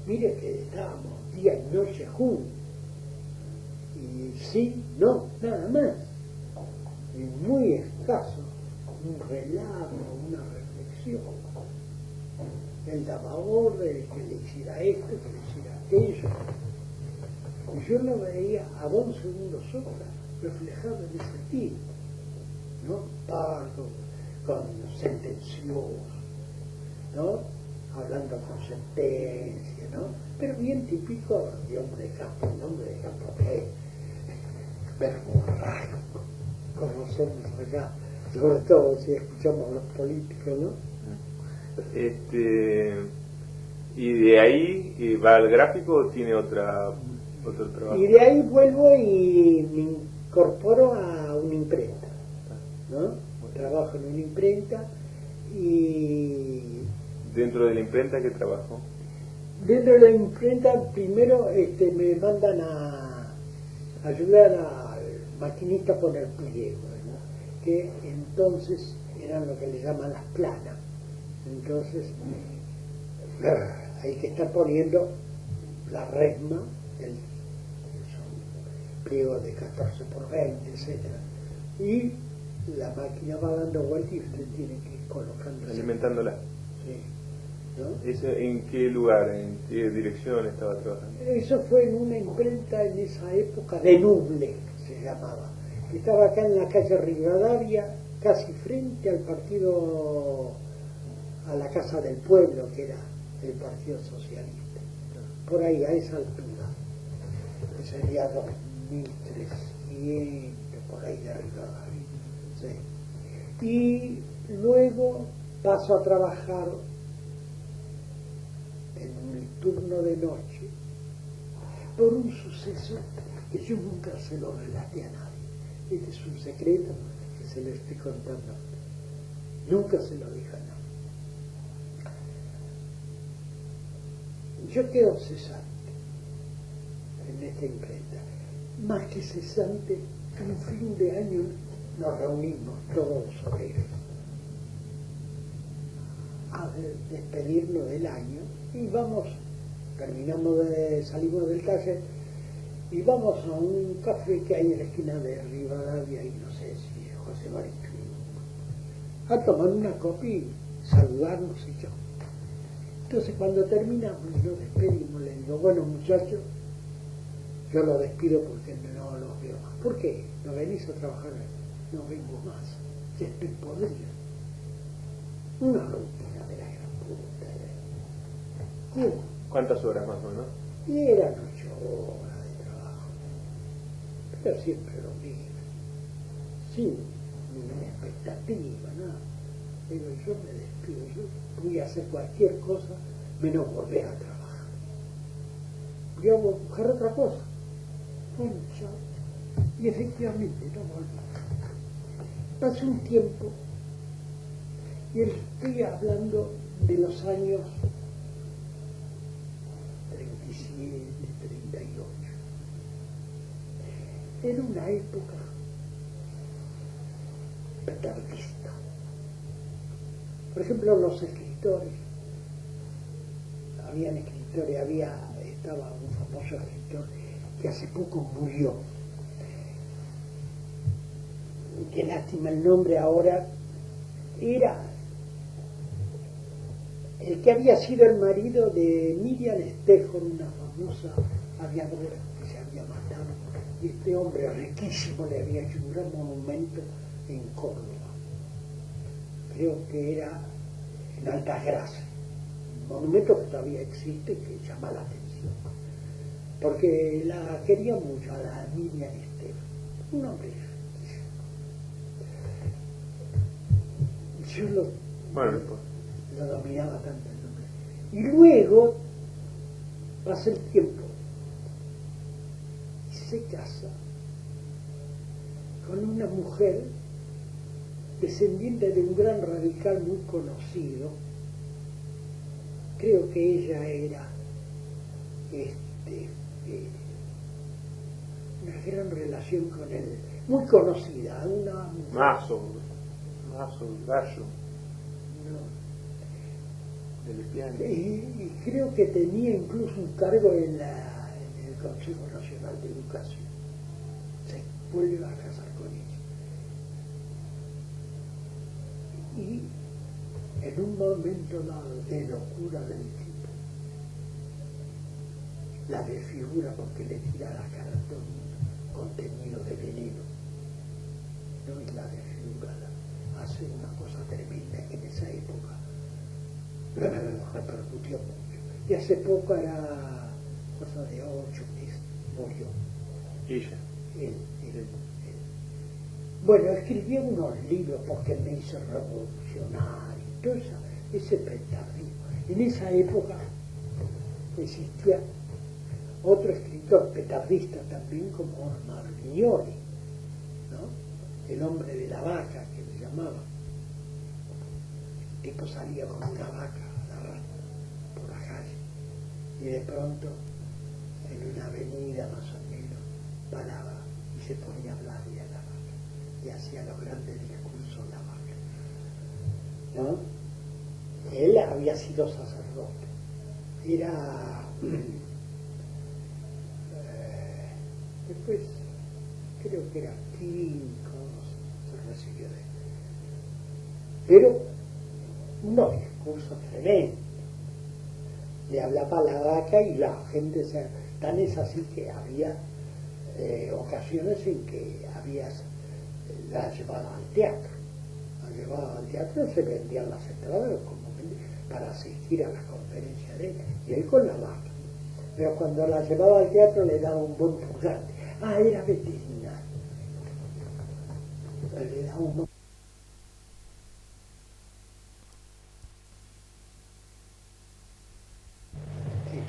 Mire que estábamos día y noche juntos. Y sí, no, nada más. Y muy escaso, un relato, una reflexión. Él daba órdenes, que le hiciera esto, que le hiciera aquello. Y yo lo veía a Dos Segundos Sombra, reflejado en ese tipo, ¿no? Pardo, con sentencioso, ¿no? Hablando con sentencia, ¿no? Pero bien típico de hombre de campo, un hombre de campo que verborrágico, como somos acá, sobre todo si escuchamos a los políticos, ¿no? ¿Y de ahí va al gráfico o tiene otro trabajo? Y de ahí vuelvo y me incorporo a una imprenta, ¿no? Trabajo en una imprenta y... ¿Dentro de la imprenta qué trabajo? Dentro de la imprenta primero me mandan a ayudar al maquinista a poner pliegos, ¿no? Que entonces eran lo que le llaman las planas. Entonces hay que estar poniendo la resma, son pliegos de 14 por 20, etcétera, y la máquina va dando vueltas y usted tiene que ir colocando. Alimentándola. Sí. ¿No? ¿Eso en qué lugar, en qué dirección estaba trabajando? Eso fue en una imprenta en esa época de Nuble, se llamaba, que estaba acá en la calle Rivadavia, casi frente al partido, a la Casa del Pueblo, que era el Partido Socialista, por ahí, a esa altura, que sería 2300, por ahí de Rivadavia. Sí. Y luego paso a trabajar en un turno de noche por un suceso que yo nunca se lo relaté a nadie. Este es un secreto que se lo estoy contando. Nunca se lo dije a nadie. Yo quedo cesante en esta imprenta. Más que cesante, en fin de año nos reunimos todos los obreros a despedirnos del año y vamos, salimos del taller y vamos a un café que hay en la esquina de Rivadavia y no sé si es José María, a tomar una copa y saludarnos y yo. Entonces cuando terminamos y nos despedimos, le digo, bueno muchachos, yo los despido porque no los veo más. ¿Por qué? ¿No venís a trabajar? No vengo más, ya estoy podrido. Una rutina de la gran puta. ¿Cuántas horas más o menos? Y eran 8 horas de trabajo, pero siempre lo mismo, sin ninguna expectativa, nada. Pero yo me despido, yo voy a hacer cualquier cosa menos volver a trabajar. Voy a buscar otra cosa. Bueno, chao. Y efectivamente no volví. Pasó un tiempo y estoy hablando de los años 37, 38. Era una época petardista. Por ejemplo, los escritores, estaba un famoso escritor que hace poco murió. Qué lástima el nombre ahora. Era el que había sido el marido de Miriam Stefford, una famosa aviadora que se había matado, y este hombre riquísimo le había hecho un gran monumento en Córdoba. Creo que era en Altagracia, un monumento que todavía existe, que llama la atención, porque la quería mucho a la Miriam Stefford, un hombre riquísimo. Yo lo dominaba tanto el nombre. Y luego pasa el tiempo y se casa con una mujer descendiente de un gran radical muy conocido. Creo que ella era una gran relación con él, muy conocida, una mujer. Mazo, Gallo. Y creo que tenía incluso un cargo en el Consejo Nacional de Educación. Se vuelve a casar con ella. Y en un momento dado de locura del tipo, la desfigura porque le tira a la cara todo un contenido de veneno. No, y la desfigura, hace una cosa tremenda que en esa época repercutió mucho. Y hace poco, era cosa de 8 meses, murió. Ella. Él. Bueno, escribió unos libros porque me hizo revolucionar y todo eso, ese petardismo. En esa época existía otro escritor petardista también, como Marvignoni, ¿no? El hombre de la vaca, que le llamaba. El tipo salía con una vaca por la calle y de pronto en una avenida más o menos paraba y se ponía a hablar de la vaca y hacía los grandes discursos la vaca, ¿no? Él había sido sacerdote, era después creo que era químico, se recibió de él, pero unos discursos tremendos. Le hablaba a la vaca y la gente tan es así que había ocasiones en que la llevaba al teatro. La llevaba al teatro, se vendían las entradas como para asistir a la conferencia de él, y él con la vaca. Pero cuando la llevaba al teatro le daba un buen purgante. Era veterinario. Le daba un buen...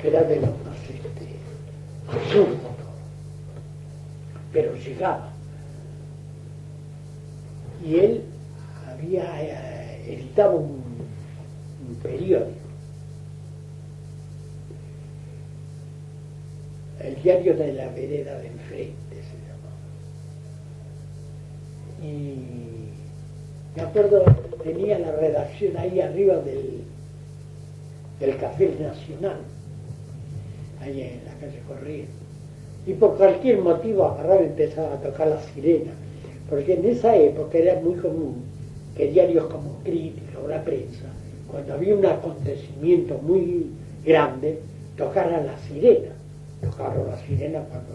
que era de lo más absurdo todo, pero llegaba. Y él había editado un periódico, el diario de la vereda de enfrente se llamaba. Y me acuerdo, tenía la redacción ahí arriba del Café Nacional, ahí en la calle Corrientes, y por cualquier motivo agarraba y empezaba a tocar la sirena, porque en esa época era muy común que diarios como Crítica o La Prensa, cuando había un acontecimiento muy grande, tocaran la sirena. Tocaron la sirena cuando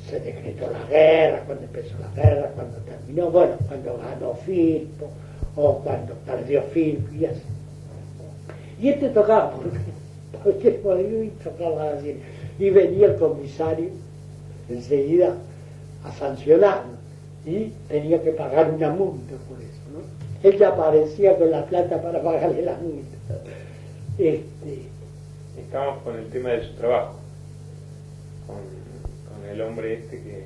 se decretó la guerra, cuando empezó la guerra, cuando terminó, bueno, cuando ganó Firpo o cuando perdió Firpo y así. Y este tocaba porque podía y tocaba la sirena. Y venía el comisario enseguida a sancionarlo y tenía que pagar una multa por eso, ¿no? Él ya aparecía con la plata para pagarle la multa. Estamos con el tema de su trabajo, con el hombre este que...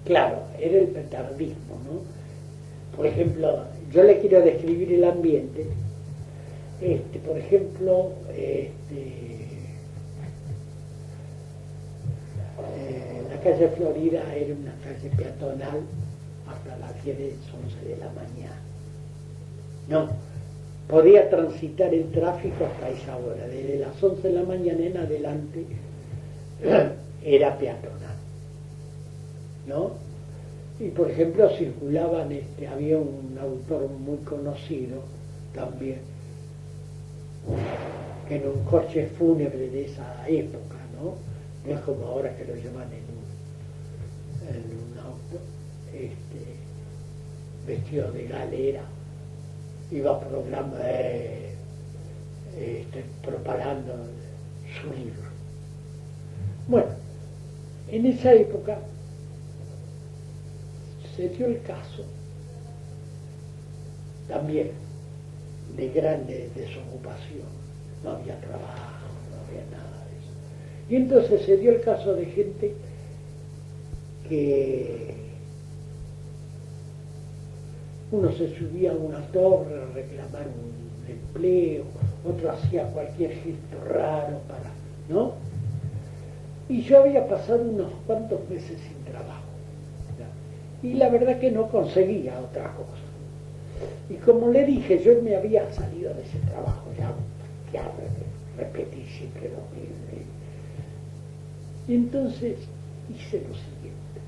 Claro, era el petardismo, ¿no? Por ejemplo, yo le quiero describir el ambiente. Por ejemplo, la calle Florida era una calle peatonal hasta las 10, 11 de la mañana. No, podía transitar el tráfico hasta esa hora. Desde las 11 de la mañana en adelante era peatonal, ¿no? Y por ejemplo circulaban, había un autor muy conocido también, que en un coche fúnebre de esa época, ¿no? No es como ahora que lo llevan en un auto, vestido de galera, iba propagando su libro. Bueno, en esa época se dio el caso también de grande desocupación, no había trabajo, no había nada de eso. Y entonces se dio el caso de gente que uno se subía a una torre a reclamar un empleo, otro hacía cualquier gesto raro para, ¿no? Y yo había pasado unos cuantos meses sin trabajo, ¿ya? Y la verdad que no conseguía otra cosa. Y como le dije, yo me había salido de ese trabajo, ya repetí siempre lo mismo. Y entonces hice lo siguiente.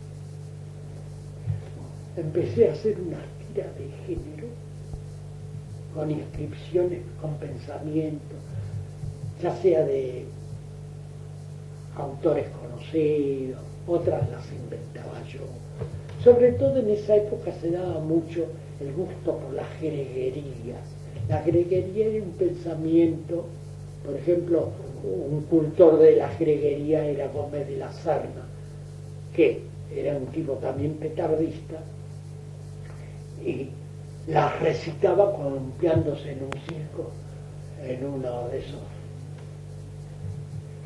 Empecé a hacer una tira de género, con inscripciones, con pensamientos, ya sea de autores conocidos, otras las inventaba yo. Sobre todo en esa época se daba mucho el gusto por las greguerías. La greguería era un pensamiento, por ejemplo, un cultor de la greguería era Gómez de la Serna, que era un tipo también petardista, y las recitaba columpiándose en un circo, en uno de esos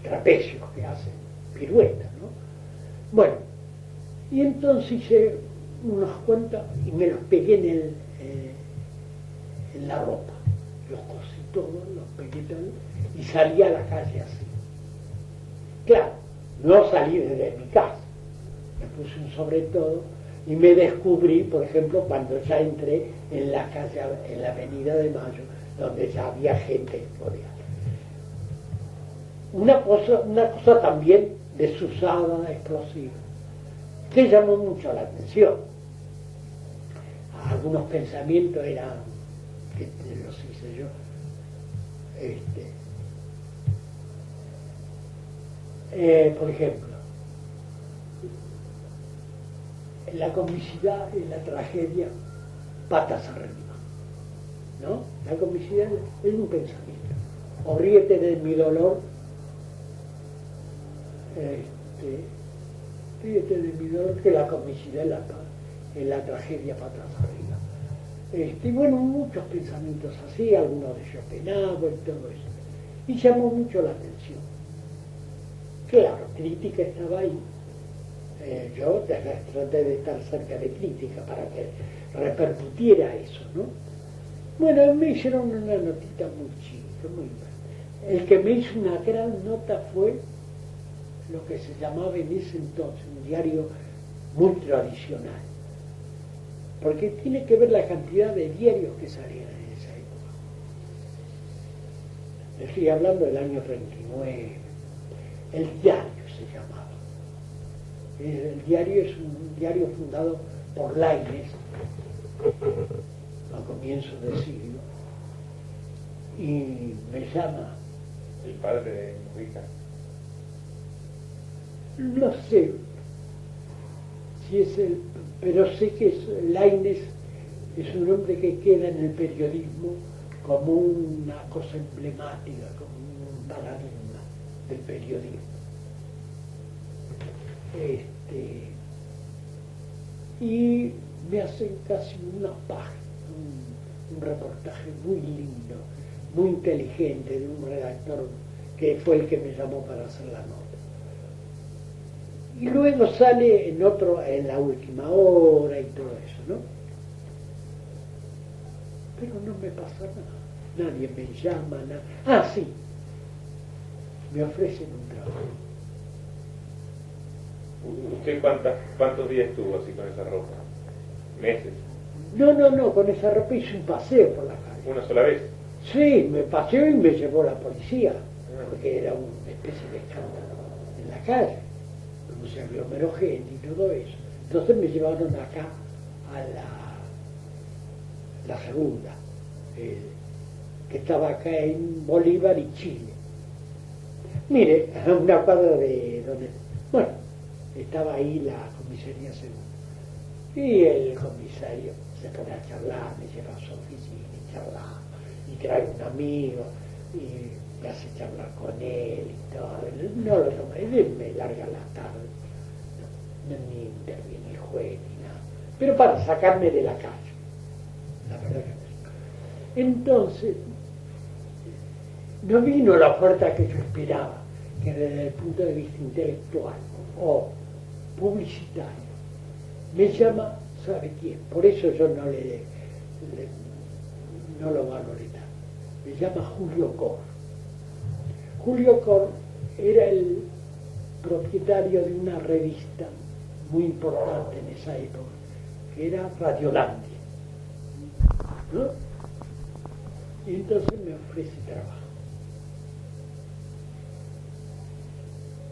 trapecios que hacen piruetas, ¿no? Bueno, y entonces hice unos cuantos y me los pegué en la ropa, los cosí todos, los pegué todos y salí a la calle así. Claro, no salí desde mi casa, me puse un sobre todo y me descubrí, por ejemplo, cuando ya entré en la calle, en la Avenida de Mayo, donde ya había gente coreana. Una cosa también desusada, explosiva, que llamó mucho la atención. Algunos pensamientos eran, que los hice yo, por ejemplo, la comicidad y la tragedia, patas arriba, ¿no? La comicidad es un pensamiento. O ríete de mi dolor, ríete de mi dolor, que la comicidad es la tragedia, patas arriba. Y bueno, muchos pensamientos así, algunos de Schopenhauer y todo eso. Y llamó mucho la atención. Claro, crítica estaba ahí. Yo traté de estar cerca de crítica para que repercutiera eso, ¿no? Bueno, me hicieron una notita muy chica, muy buena. El que me hizo una gran nota fue lo que se llamaba en ese entonces un diario muy tradicional, porque tiene que ver la cantidad de diarios que salían en esa época. Estoy hablando del año 39. El Diario se llamaba. El diario es un diario fundado por Laínez a comienzos del siglo, y me llama el padre de Mujica. No sé si es pero sé que Laínez es un hombre que queda en el periodismo como una cosa emblemática, como un paradigma del periodismo. Y me hacen casi una página, un reportaje muy lindo, muy inteligente, de un redactor que fue el que me llamó para hacer la nota. Y luego sale en la última hora y todo eso, ¿no? Pero no me pasa nada, nadie me llama, nada. Ah, sí, me ofrecen un trabajo. ¿Usted cuántos días estuvo así con esa ropa? ¿Meses? No, con esa ropa hice un paseo por la calle. ¿Una sola vez? Sí, me paseó y me llevó la policía, porque era una especie de escándalo en la calle, como se aglomeró gente y todo eso. Entonces me llevaron acá a la segunda, que que estaba acá en Bolívar y Chile. Mire, a una cuadra de donde, bueno, estaba ahí la comisaría segunda. Y el comisario se pone a charlar, me lleva a su oficina y charla, y trae un amigo, y me hace charlar con él y todo. No lo toma, él me larga la tarde, no ni interviene el juez ni nada, pero para sacarme de la calle, la verdad que no. Entonces, no vino la oferta que yo esperaba, que desde el punto de vista intelectual o publicitario me llama, ¿sabe quién? Por eso yo no no lo valoré tanto. Me llama Julio Cor. Julio Cor era el propietario de una revista muy importante en esa época, que era Radiolandia, ¿no? Y entonces me ofrece trabajo.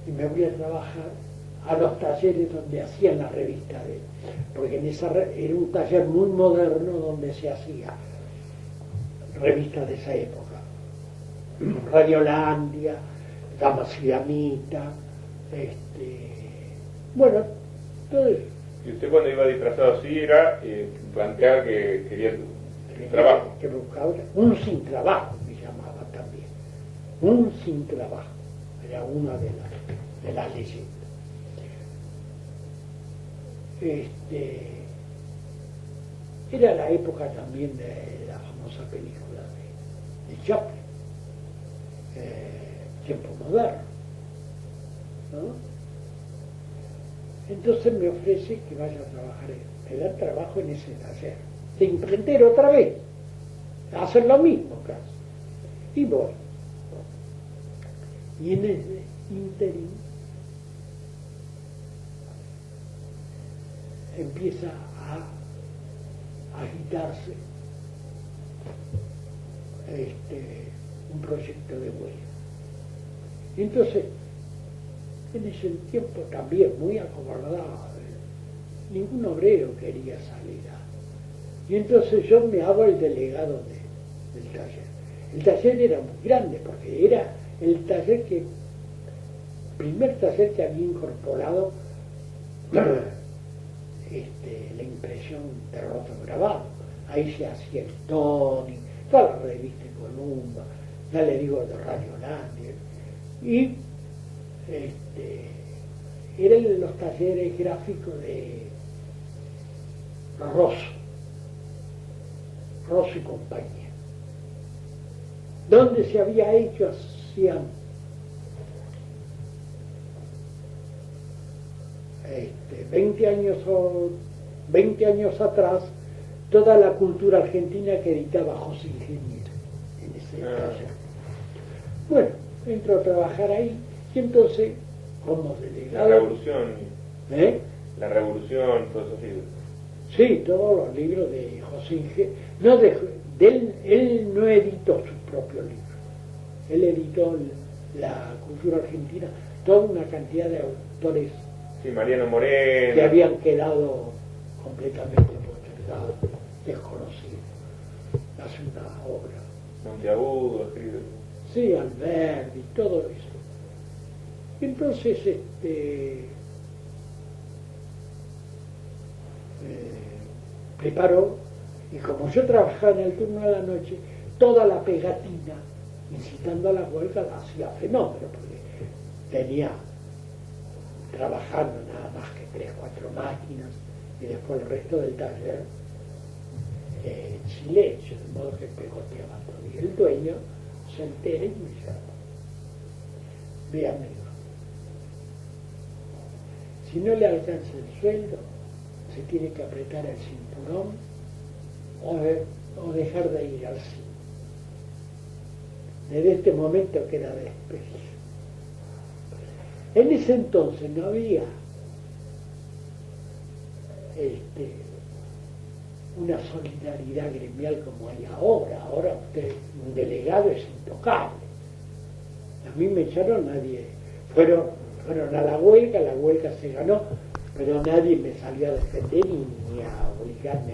Y me voy a trabajar a los talleres donde hacían la revista de él, porque en esa era un taller muy moderno donde se hacía revistas de esa época, Radiolandia, Damas y Damitas, bueno, todo eso. Y usted cuando iba disfrazado así era plantear que quería trabajo. Que buscaba un sin trabajo, me llamaba también, un sin trabajo, era una de las leyendas. Era la época también de la famosa película de Chaplin, Tiempo Moderno, ¿no? Entonces me ofrece que vaya a trabajar, me da trabajo en ese taller, de imprentero otra vez, a hacer lo mismo casi. Y voy. Y en ese interín empieza a agitarse un proyecto de huelga. Entonces, en ese tiempo también muy acobardado, ningún obrero quería salir. Y entonces yo me hago el delegado del taller. El taller era muy grande porque era el primer taller que había incorporado la impresión de rotograbado. Ahí se hacía el Tony, toda la revista Columba, ya le digo de Radiolandia, y eran los talleres gráficos de Rosso y compañía, donde se había hecho hacían 20 años atrás toda la cultura argentina que editaba José Ingeniero en ese taller. Bueno, entro a trabajar ahí y entonces como delegado. La revolución. La revolución, todos esos libros. Sí, todos los libros de José Ingeniero. No, él no editó su propio libro. Él editó la cultura argentina, toda una cantidad de autores. Sí, Mariano Moreno. Que habían quedado completamente postergados, desconocidos. Hace una obra. Monteagudo, escribe. Sí, Alberti, todo eso. Entonces, preparó, y como yo trabajaba en el turno de la noche, toda la pegatina incitando a la huelga la hacía Fenómeno, porque tenía trabajando nada más que 3 o 4 máquinas y después el resto del taller en silencio, de modo que pegoteaba todo. Y el dueño se entera y me llama: ve, amigo, si no le alcanza el sueldo, se tiene que apretar el cinturón o dejar de ir al cine. Desde este momento queda despedido. En ese entonces no había una solidaridad gremial como hay ahora. Ahora un delegado es intocable. A mí me echaron, nadie. Fueron a la huelga se ganó, pero nadie me salió a defender ni a obligarme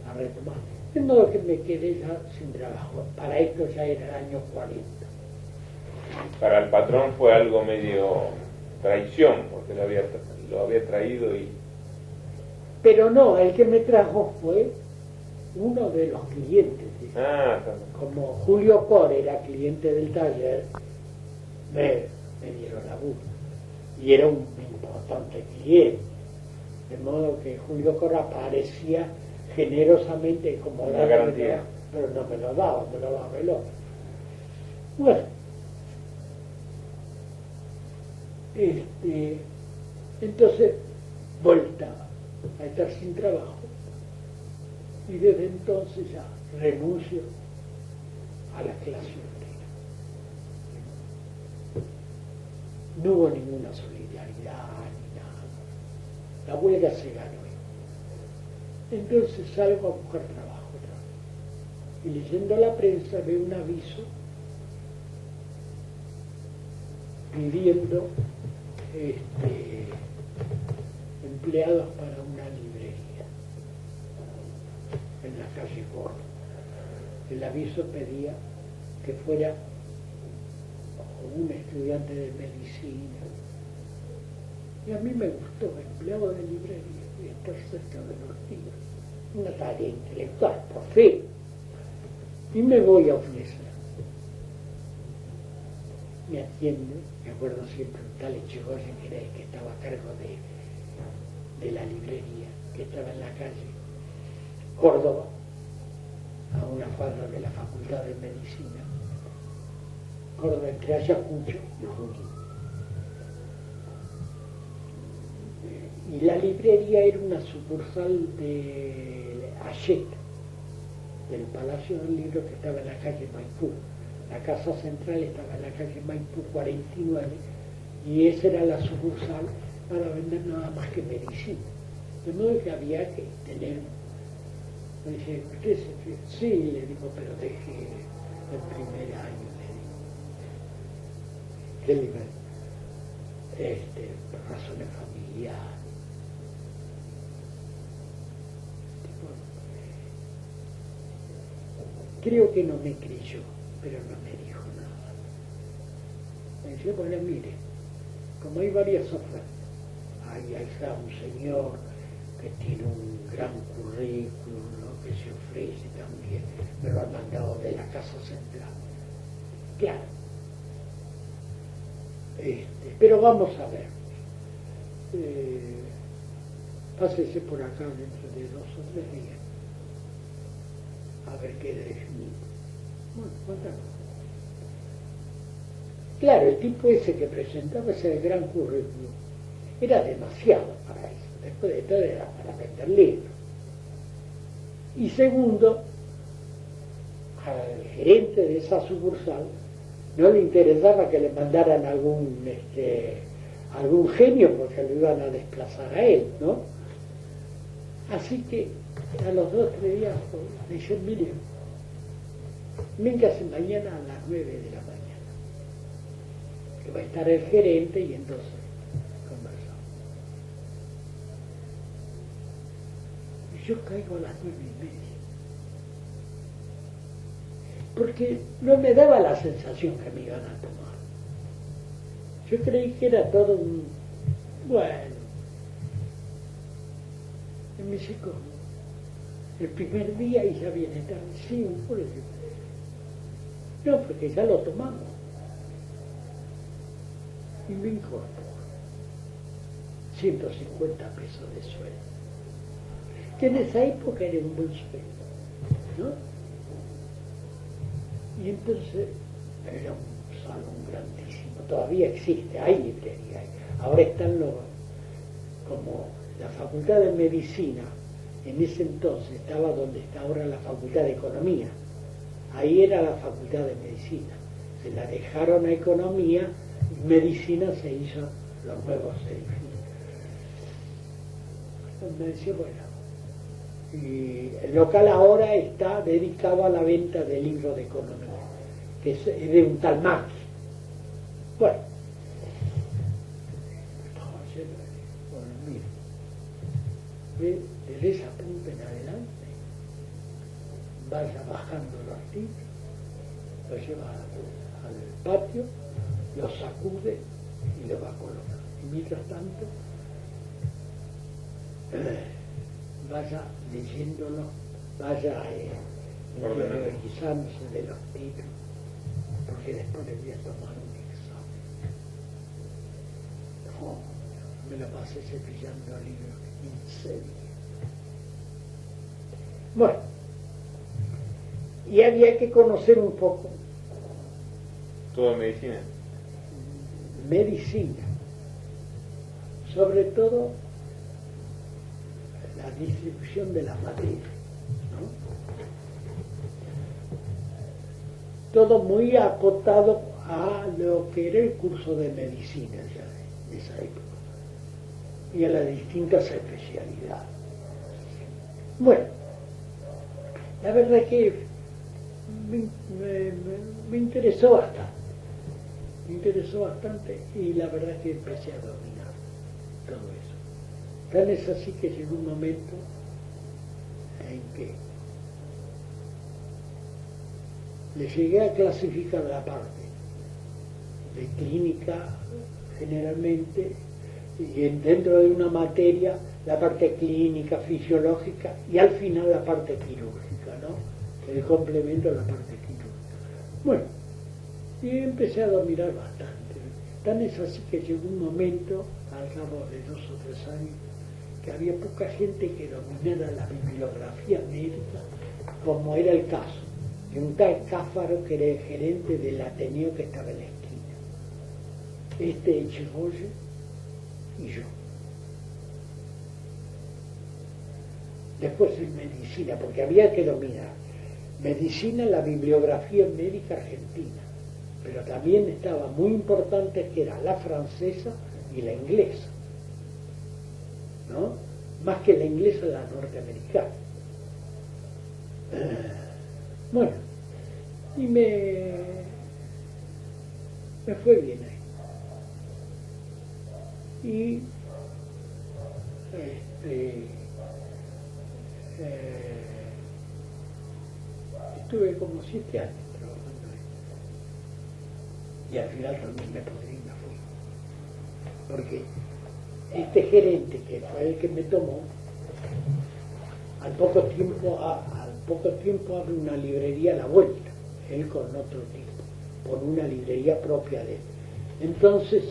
a retomar. De modo que me quedé ya sin trabajo. Para esto ya era el año 40. Para el patrón fue algo medio traición, porque lo había traído y... Pero no, el que me trajo fue uno de los clientes. Ah, claro. Como Julio Cor era cliente del taller, me dieron la laburo. Y era un importante cliente. De modo que Julio Cor aparecía generosamente como una garantía. Pero no me lo daba, me lo daba el otro. Bueno, entonces vuelta a estar sin trabajo y desde entonces ya renuncio a la clase obrera. No hubo ninguna solidaridad ni nada. La huelga se ganó. Entonces salgo a buscar trabajo otra vez. Y leyendo la prensa veo un aviso pidiendo empleados para una librería en la calle Córdoba. El aviso pedía que fuera un estudiante de medicina. Y a mí me gustó, empleado de librería, y estar cerca de los libros. Una tarea intelectual, por fin. Y me voy a ofrecer. Me atiende, me acuerdo siempre, un tal Echegoyen, que era el que estaba a cargo de la librería, que estaba en la calle Córdoba, a una cuadra de la Facultad de Medicina, Córdoba entre Ayacucho y Junín. Y la librería era una sucursal de Ayet, del Palacio del Libro, que estaba en la calle Maipú. La casa central estaba en la calle Maipú 49 y esa era la sucursal para vender nada más que medicina. De modo que había que tener... Me dice, ¿usted se fue? Sí, le digo, pero dejé el primer año, le digo. ¿Qué le por razones familiares. Creo que no me creyó, pero no me dijo nada. Me dice, bueno, mire, como hay varias ofertas, ahí está un señor que tiene un gran currículum, ¿no?, que se ofrece también, me lo han mandado de la casa central. Claro. Pero vamos a ver. Pásese por acá dentro de 2 o 3 días. A ver qué definimos. Bueno, contamos. Claro, el tipo ese que presentaba ese gran currículum era demasiado para eso. Después de todo era para vender libros. Y segundo, al gerente de esa sucursal no le interesaba que le mandaran algún genio porque lo iban a desplazar a él, ¿no? Así que a los 2 o 3 días me dicen, mire, véngase mañana a las 9 de la mañana, que va a estar el gerente y entonces conversamos. Y yo caigo a las 9:30. Porque no me daba la sensación que me iban a tomar. Yo creí que era todo un... Bueno. Y me dice, ¿cómo? El primer día y ya viene tarde. Sí, por eso. No, porque ya lo tomamos. Y me incorporó. 150 pesos de sueldo. Que en esa época era un buen sueldo, ¿no? Y entonces era un salón grandísimo, todavía existe, hay librería, ahora están como la Facultad de Medicina, en ese entonces estaba donde está ahora la Facultad de Economía, ahí era la Facultad de Medicina, se la dejaron a Economía y Medicina se hizo los nuevos edificios. Entonces me decía, bueno, y el local ahora está dedicado a la venta de libros de economía, que es de un tal Maki. Bueno, mire, desde esa punta en adelante vaya bajando los libros, los lleva al patio, los sacude y los va a colocar. Y mientras tanto, vaya leyéndolo, vaya interioриzándose de los libros, porque después le voy a tomar un examen. No, me lo pasé cepillando libros, en serio. Bueno, y había que conocer un poco ¿Todo medicina? medicina, sobre todo la distribución de las materias, ¿no? Todo muy acotado a lo que era el curso de medicina ya de esa época y a las distintas especialidades. Bueno, la verdad es que me interesó bastante y la verdad es que empecé a dominar todo eso. Tan es así que llegó un momento en que le llegué a clasificar la parte de clínica generalmente y dentro de una materia la parte clínica, fisiológica y al final la parte quirúrgica, ¿no? El complemento a la parte quirúrgica. Bueno, y empecé a dominar bastante. Tan es así que llegó un momento, al cabo de 2 o 3 años, que había poca gente que dominara la bibliografía médica, como era el caso de un tal Cáfaro que era el gerente del Ateneo que estaba en la esquina. Echegoyen y yo. Después en medicina, porque había que dominar medicina, la bibliografía médica argentina, pero también estaba muy importante que era la francesa y la inglesa, ¿no? Más que la inglesa, la norteamericana. Bueno, y me fue bien ahí. Y estuve como 7 años trabajando ahí. Y al final también me pudrí y me fui. Porque este gerente, que fue el que me tomó, al poco tiempo abre una librería a la vuelta, él con otro tipo, con una librería propia de él. Entonces,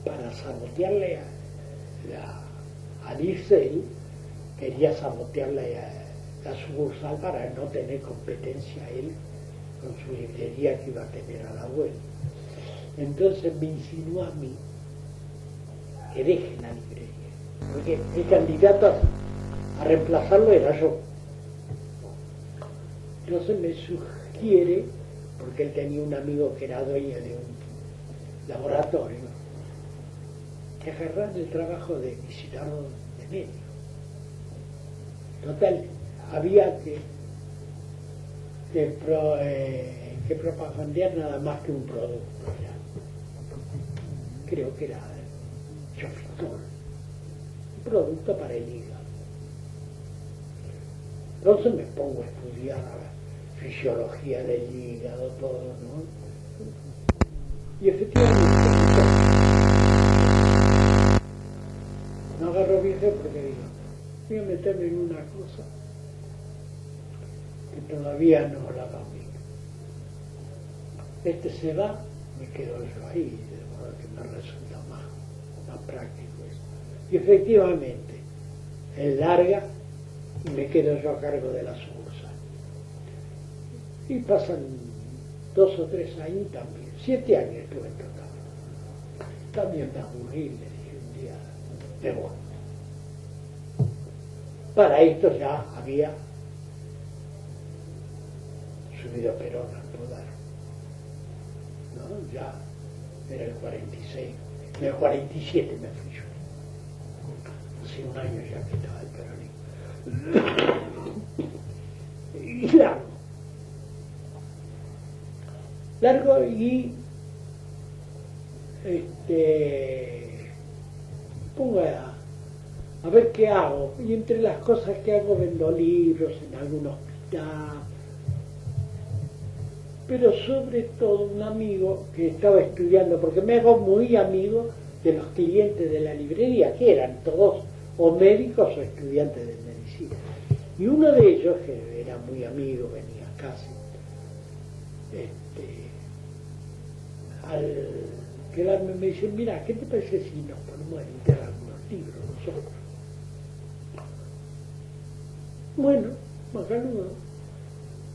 para sabotearle a Dircel, quería sabotearle a sucursal para no tener competencia él con su librería que iba a tener a la vuelta. Entonces me insinuó a mí que deje la librería, porque el candidato a reemplazarlo era yo. Entonces me sugiere, porque él tenía un amigo que era dueño de un laboratorio, que agarrara el trabajo de visitador de médico. Total, había que propagandear nada más que un producto ya. Creo que era Chofitol, un producto para el hígado. Entonces me pongo a estudiar la fisiología del hígado, todo, ¿no? Y efectivamente no agarro viejo porque digo, voy a meterme en una cosa que todavía no la cambié. Este se va, me quedo yo ahí, de modo que me resulta más práctico eso. Y efectivamente, él larga y me quedo yo a cargo de la sucursal. Y pasan 2 o 3 años también, 7 años estuve en total. También me aburrí, le dije un día, me voy. Para esto ya había subido Perón al poder, ¿no? Ya era el 46, en el 47 me fui yo. Hace un año ya que estaba el peronismo. Y largo y pongo a ver qué hago. Y entre las cosas que hago vendo libros en algún hospital. Pero sobre todo un amigo que estaba estudiando, porque me hago muy amigo de los clientes de la librería, que eran todos o médicos o estudiantes de medicina. Y uno de ellos, que era muy amigo, venía casi, al quedarme me dice, mira, ¿qué te parece si nos ponemos a editar algunos libros nosotros? Bueno, macanudo.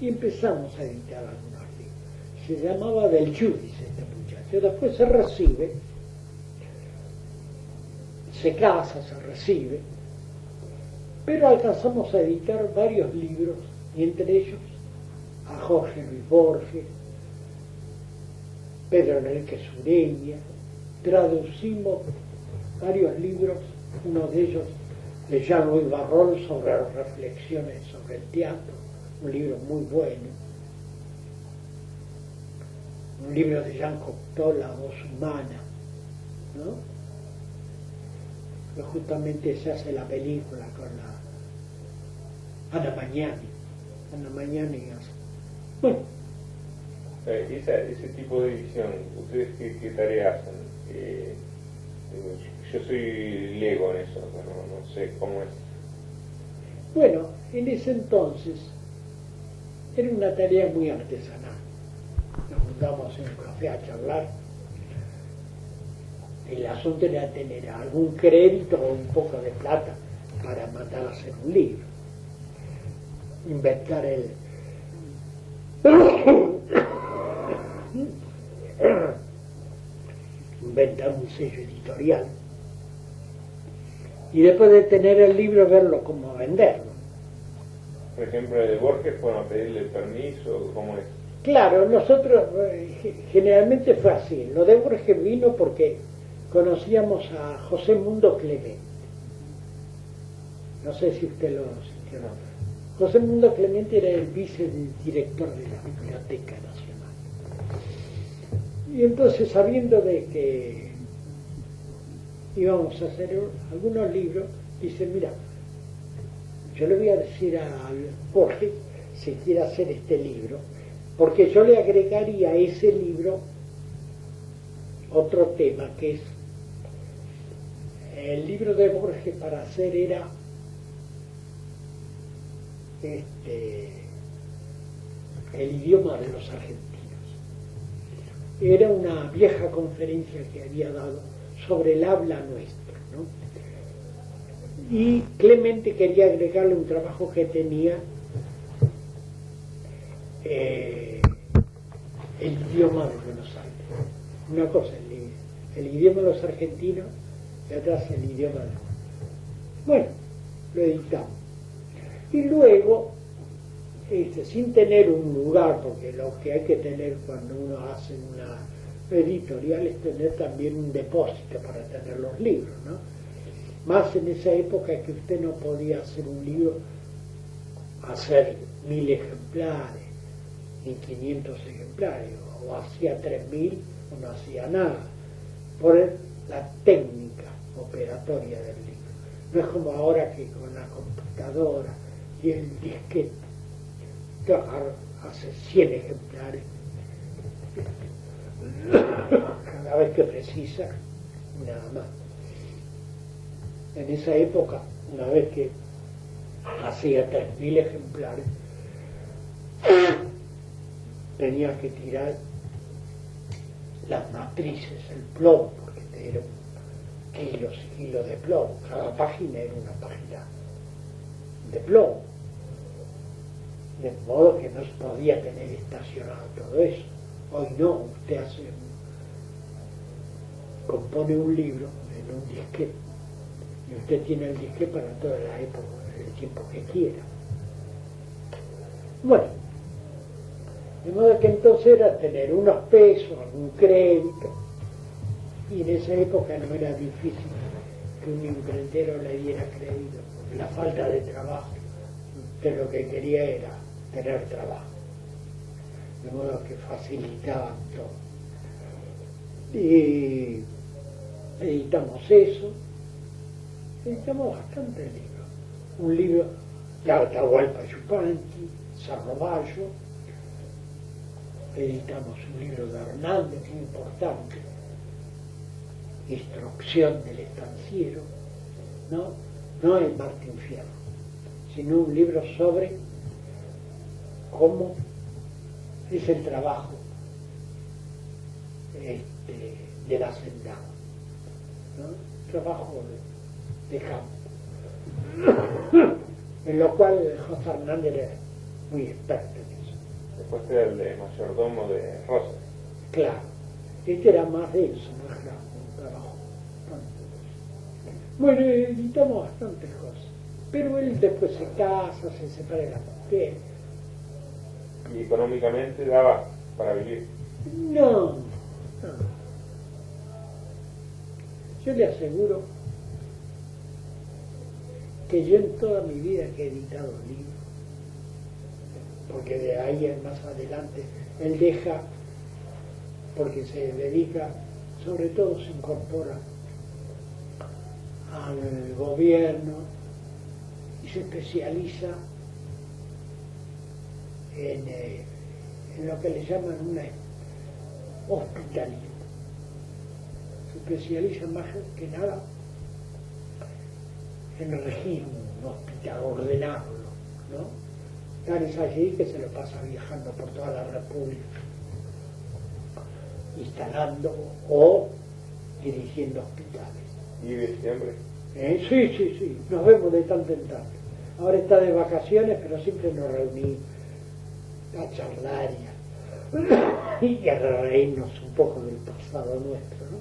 Y empezamos a editar algunos libros. Se llamaba Del Judis este muchacho. Después se recibe, se casa, se recibe, pero alcanzamos a editar varios libros, y entre ellos a Jorge Luis Borges, Pedro Enrique Sureña. Traducimos varios libros, uno de ellos de Jean-Louis Barrón sobre las reflexiones sobre el teatro, un libro muy bueno. Un libro de Jean Cocteau, La voz humana, ¿no? Que justamente se hace la película con la Ana Magnani. Ana Magnani hace. Bueno. Ese tipo de edición, ¿ustedes qué tarea hacen? Yo soy lego en eso, pero no sé cómo es. Bueno, en ese entonces era una tarea muy artesanal. Nos juntamos en un café a charlar. El asunto era tener algún crédito o un poco de plata para mandar a hacer un libro. Inventar inventar un sello editorial. Y después de tener el libro, verlo cómo venderlo. Por ejemplo, el de Borges, bueno, pedirle permiso, ¿cómo es? Claro, nosotros generalmente fue así. Lo de Borges vino porque conocíamos a José Mundo Clemente. No sé si usted lo sintió. José Mundo Clemente era el vicedirector de la Biblioteca Nacional. Y entonces, sabiendo de que íbamos a hacer algunos libros, dice, mira, yo le voy a decir a Borges si quiere hacer este libro, porque yo le agregaría a ese libro otro tema, que es el libro de Borges para hacer era el idioma de los argentinos. Era una vieja conferencia que había dado sobre el habla nuestra, ¿no? Y Clemente quería agregarle un trabajo que tenía el idioma de Buenos Aires. Una cosa, el idioma de los argentinos y atrás el idioma de... Bueno, lo editamos. Y luego, sin tener un lugar, porque lo que hay que tener cuando uno hace una editorial es tener también un depósito para tener los libros, ¿no? Más en esa época que usted no podía hacer un libro, hacer 1000 ejemplares, ni 500 ejemplares, o hacía 3000 o no hacía nada, por la técnica operatoria del libro. No es como ahora que con la computadora y el disquete hace 100 ejemplares cada vez que precisa, nada más. En esa época, una vez que hacía 3000 ejemplares, tenía que tirar las matrices, el plomo, porque eran kilos y kilos de plomo. Cada página era una página de plomo. De modo que no se podía tener estacionado todo eso. Hoy no, usted compone un libro en un disquete y usted tiene el disquete para toda la época, el tiempo que quiera. Bueno, de modo que entonces era tener unos pesos, algún crédito, y en esa época no era difícil que un imprentero le diera crédito, porque la falta de trabajo, que lo que quería era tener trabajo, de modo que facilitaban todo. Y editamos eso, editamos bastantes libros. Un libro de Atahualpa Yupanqui, Sarroballo, editamos un libro de Hernández muy importante, Instrucción del estanciero, no el Martín Fierro, sino un libro sobre cómo es el trabajo del hacendado, ¿no? Trabajo de campo, en lo cual José Hernández era muy experto en eso. Después era el de mayordomo de Rosas. Claro, este era más denso, más grande, un trabajo. Bueno, editamos bastantes cosas, pero él después se casa, se separa de la mujer. ¿Y económicamente daba para vivir? No. Yo le aseguro que yo en toda mi vida que he editado libros, porque de ahí en más adelante él deja, porque se dedica, sobre todo se incorpora al gobierno y se especializa en lo que le llaman una hospitalidad. Se especializa más que nada en regir un hospital, ordenarlo, ¿no? Tal es allí que se lo pasa viajando por toda la República, instalando o dirigiendo hospitales. ¿Y de siempre? Sí, nos vemos de tanto en tanto. Ahora está de vacaciones, pero siempre nos reunimos a charlar y a reírnos un poco del pasado nuestro, ¿no?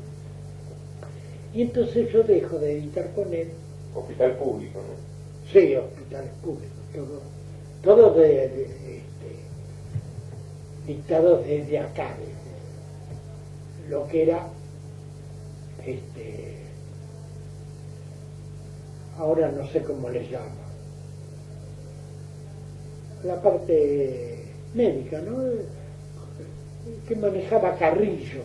Y entonces yo dejo de editar con él. Hospital público, ¿no? Sí, hospitales públicos, todo dictados desde acá, desde lo que era ahora no sé cómo les llama, la parte médica, ¿no? Que manejaba Carrillo.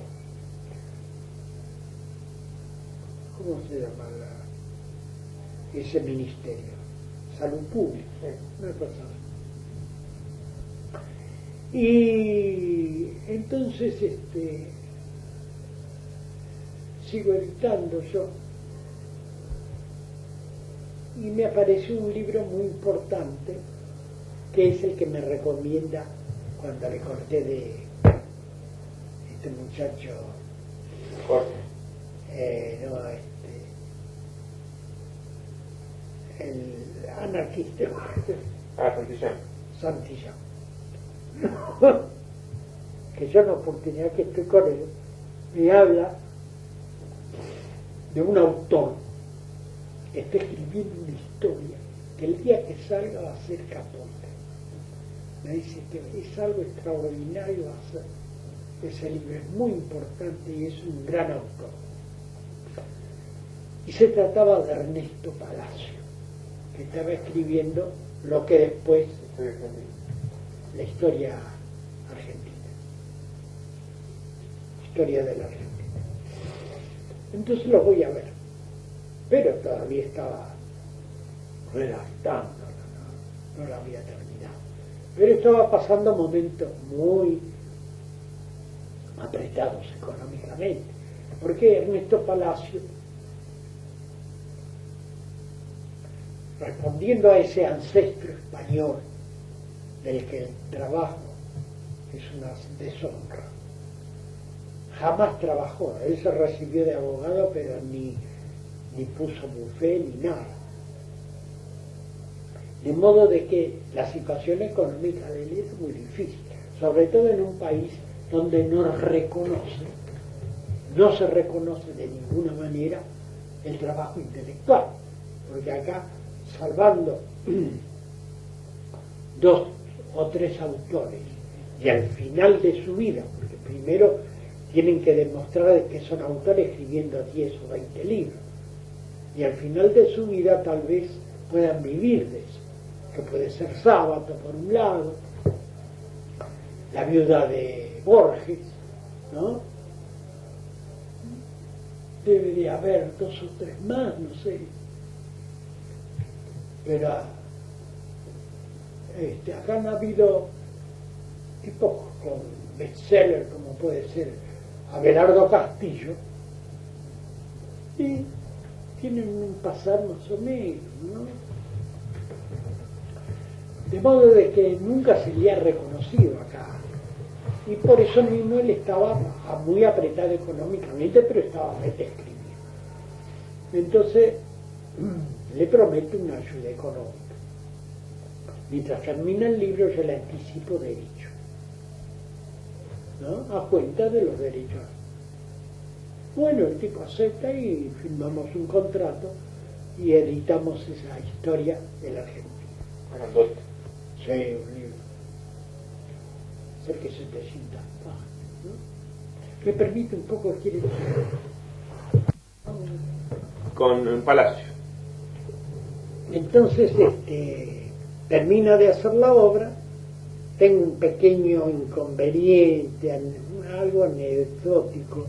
¿Cómo se llama ese ministerio? Salud Pública, una cosa así. Y entonces sigo editando yo, y me apareció un libro muy importante que es el que me recomienda cuando le corté de este muchacho el anarquista Santillán que yo en la oportunidad que estoy con él me habla de un autor que está escribiendo una historia que el día que salga va a ser capote. Me dice que es algo extraordinario hacer. Ese libro es muy importante y es un gran autor. Y se trataba de Ernesto Palacio, que estaba escribiendo lo que después la historia argentina, historia de la Argentina. Entonces lo voy a ver, pero todavía estaba redactando, no lo había terminado, pero estaba pasando momentos muy apretados económicamente, porque Ernesto Palacio, respondiendo a ese ancestro español del que el trabajo es una deshonra, jamás trabajó. Él se recibió de abogado, pero ni puso bufé ni nada. De modo de que la situación económica de él es muy difícil, sobre todo en un país donde no se reconoce de ninguna manera el trabajo intelectual, porque acá, salvando 2 o 3 autores, y al final de su vida, porque primero tienen que demostrar que son autores escribiendo 10 o 20 libros, y al final de su vida tal vez puedan vivir de eso, que puede ser Sábato por un lado, la viuda de Borges, ¿no? Debe de haber 2 o 3 más, no sé, Pero acá han habido tipos con bestseller, como puede ser Abelardo Castillo, y tienen un pasar más o menos, ¿no? De modo de que nunca se le ha reconocido acá. Y por eso mismo él estaba muy apretado económicamente, pero estaba mete a escribir. Entonces le promete una ayuda económica. Mientras termina el libro yo le anticipo derecho, ¿no? A cuenta de los derechos. Bueno, el tipo acepta y firmamos un contrato y editamos esa historia de la Argentina. Grandote. Sí, un libro. Cerca de 700 páginas, ¿no? Me permite un poco, quiere Con Palacio. Entonces, termina de hacer la obra, tengo un pequeño inconveniente, algo anecdótico,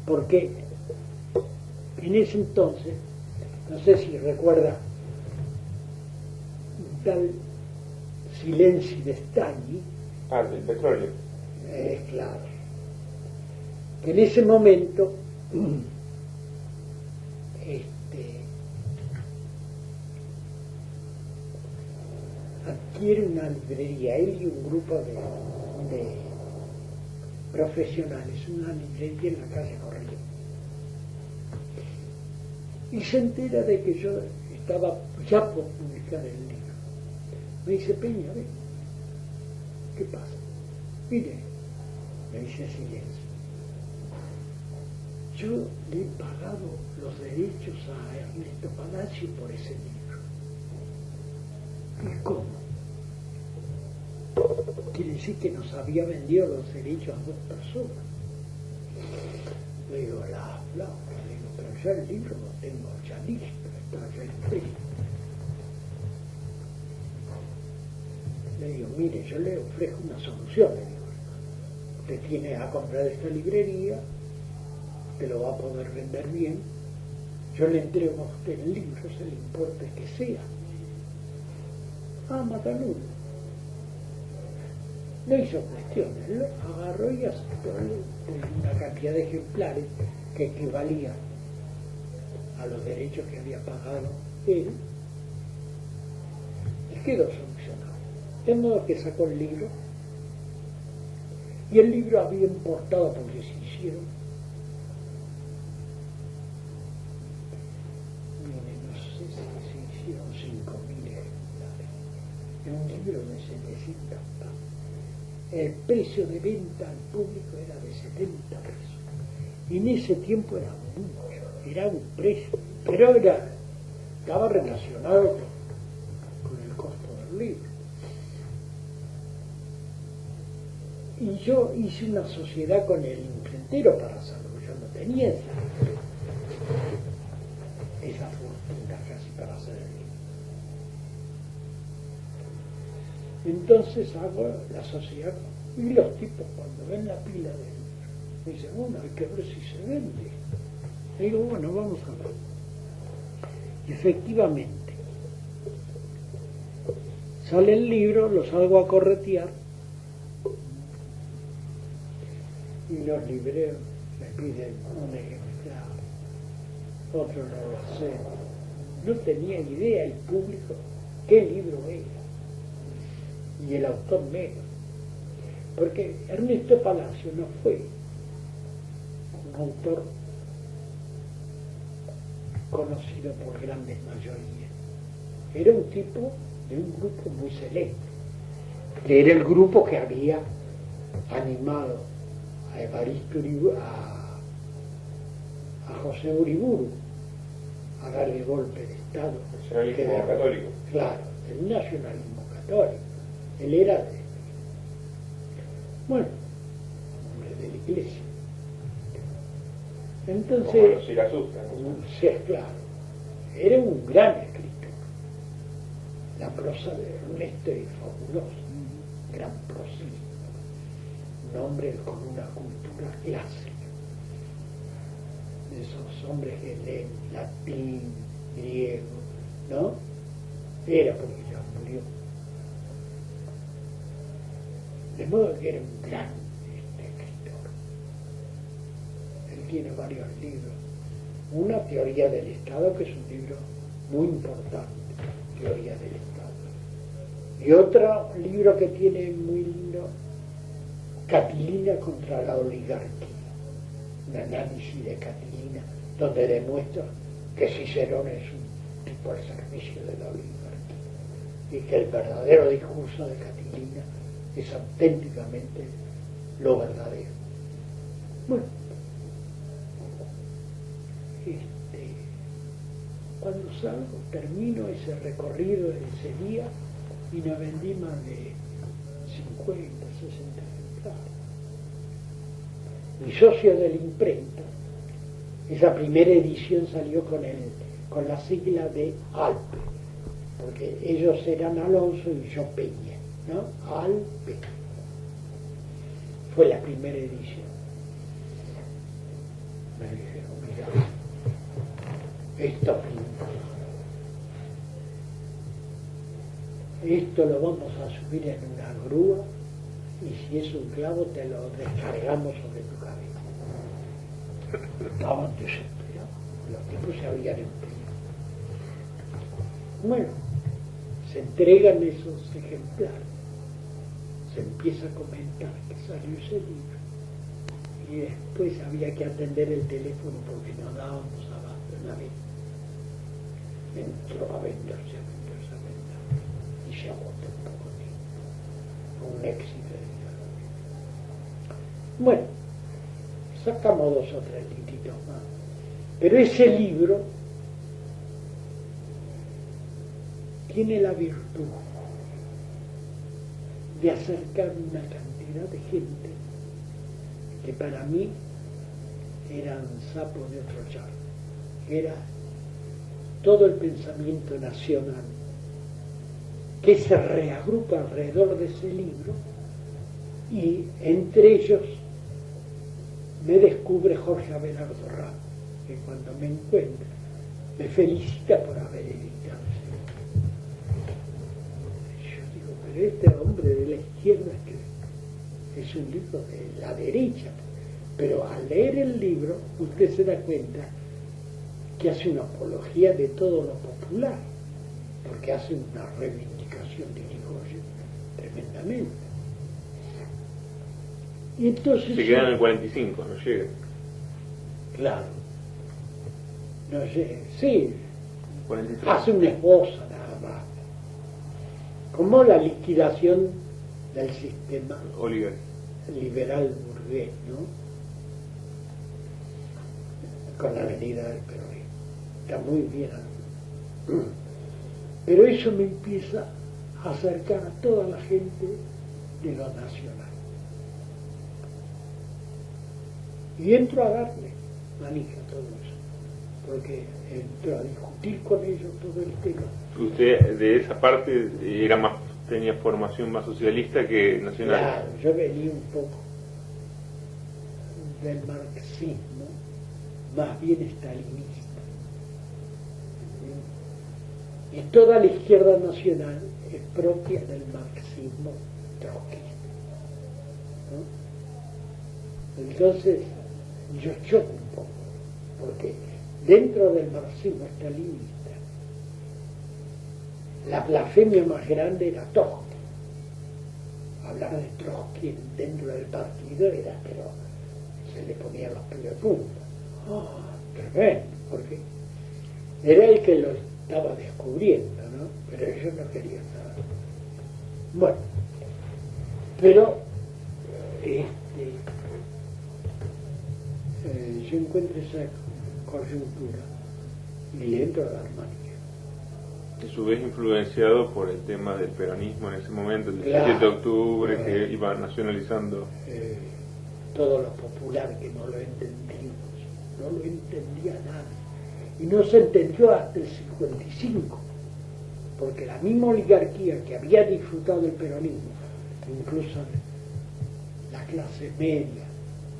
porque en ese entonces, no sé si recuerda, un tal Silencio de Stagni, Del petróleo. claro, que en ese momento adquiere una librería, él y un grupo de profesionales, una librería en la calle Corrientes. Y se entera de que yo estaba ya por publicar el libro. Me dice, Peña, ven, ¿qué pasa? Mire, me dice Silencio, yo le he pagado los derechos a Ernesto Palacio por ese libro. ¿Y cómo? Quiere decir que nos había vendido los derechos a dos personas. Le digo, la flauta, le digo, pero ya el libro lo tengo ya listo, está ya impreso. Le digo, mire, yo le ofrezco una solución, le digo. Usted tiene a comprar esta librería, te lo va a poder vender bien, yo le entrego a usted el libro, se le importa que sea. Ah, Matanudo. No hizo cuestiones, lo agarró y aceptó una cantidad de ejemplares que equivalía a los derechos que había pagado él, y quedó solucionado. De modo que sacó el libro, y el libro había importado porque se hicieron, no sé si se hicieron 5.000 ejemplares, en un libro de 700 páginas. El precio de venta al público era de 70 pesos. Y en ese tiempo era mucho, era un precio, pero estaba relacionado con el costo del libro. Y yo hice una sociedad con el imprentero para hacerlo, yo no tenía esa fortuna casi para hacer el libro. Entonces hago la sociedad y los tipos cuando ven la pila de libros me dicen, bueno, hay que ver si se vende. Le digo, bueno, vamos a ver. Y efectivamente sale el libro, lo salgo a corretear y los libreros me piden un ejemplar, otro no lo sé. No tenía idea el público qué libro era, y el autor menos, porque Ernesto Palacio no fue un autor conocido por grandes mayorías, era un tipo de un grupo muy selecto, que era el grupo que había animado a Evaristo Uriburu, a José Uriburu a darle golpe de Estado. Nacionalismo católico. Claro, el nacionalismo católico. Él era bueno, hombre de la iglesia. Entonces, como los Siracusa, ¿no? sí, claro, era un gran escritor. La prosa de Ernesto es fabulosa, gran prosista, un hombre con una cultura clásica, de esos hombres que leen latín, griego, ¿no? Era porque ya murió. De modo que era un gran escritor. Él tiene varios libros. Una, Teoría del Estado, que es un libro muy importante, Teoría del Estado. Y otro libro que tiene muy lindo, Catilina contra la oligarquía. Un análisis de Catilina, donde demuestra que Cicerón es un tipo al servicio de la oligarquía y que el verdadero discurso de Catilina es auténticamente lo verdadero. Bueno, cuando salgo termino ese recorrido de ese día y me vendí más de 50, 60 ejemplares. Mi socio de la imprenta, esa primera edición salió con la sigla de Alpe, porque ellos eran Alonso y yo Peña, ¿no? Alpe. Fue la primera edición. Me dijeron, mira, esto lo vamos a subir en una grúa y si es un clavo te lo descargamos sobre tu cabeza. Estaban desesperados, los tipos se habían empeñado. Bueno, se entregan esos ejemplares, se empieza a comentar que salió ese libro y después había que atender el teléfono porque no dábamos abasto en la vez. Entró a venderse y se agotó un poco tiempo. Un éxito de vida. Bueno, sacamos 2 o 3 libritos más. Pero ese libro tiene la virtud de acercar una cantidad de gente que para mí eran sapos de otro charco. Era todo el pensamiento nacional que se reagrupa alrededor de ese libro y entre ellos me descubre Jorge Abelardo Ramos, que cuando me encuentra me felicita por haber editado ese libro. Yo digo, pero este hombre de la izquierda es un libro de la derecha, pero al leer el libro usted se da cuenta que hace una apología de todo lo popular, porque hace una reivindicación de Irigoyen tremendamente. Y entonces se quedan en el 45, no llega. Claro, no llega, sí, 43. hace una esboza nada más, como la liquidación del sistema Oliver. liberal burgués, ¿no? Con la venida del peronismo. Está muy bien. Pero eso me empieza a acercar a toda la gente de lo nacional. Y entro a darle manija a todo eso, porque entro a discutir con ellos todo el tema. Usted de esa parte tenía formación más socialista que nacional. Claro, yo venía un poco del marxismo, más bien stalinista. Y toda la izquierda nacional es propia del marxismo trotskista, ¿no? Entonces, yo choco un poco, porque dentro del marxismo stalinista, la blasfemia más grande era Trotsky. Hablar de Trotsky dentro del partido era, pero se le ponían los pelos de punta. Tremendo, porque era el que lo estaba descubriendo, ¿no? Pero ellos no querían nada. Bueno, pero yo encuentro esa coyuntura y le entro a dar manija. A su vez influenciado por el tema del peronismo en ese momento, el 17 Claro, de octubre, que iba nacionalizando. Todo lo popular que no lo entendimos, no lo entendía nadie. Y no se entendió hasta el 55, porque la misma oligarquía que había disfrutado del peronismo, incluso la clase media,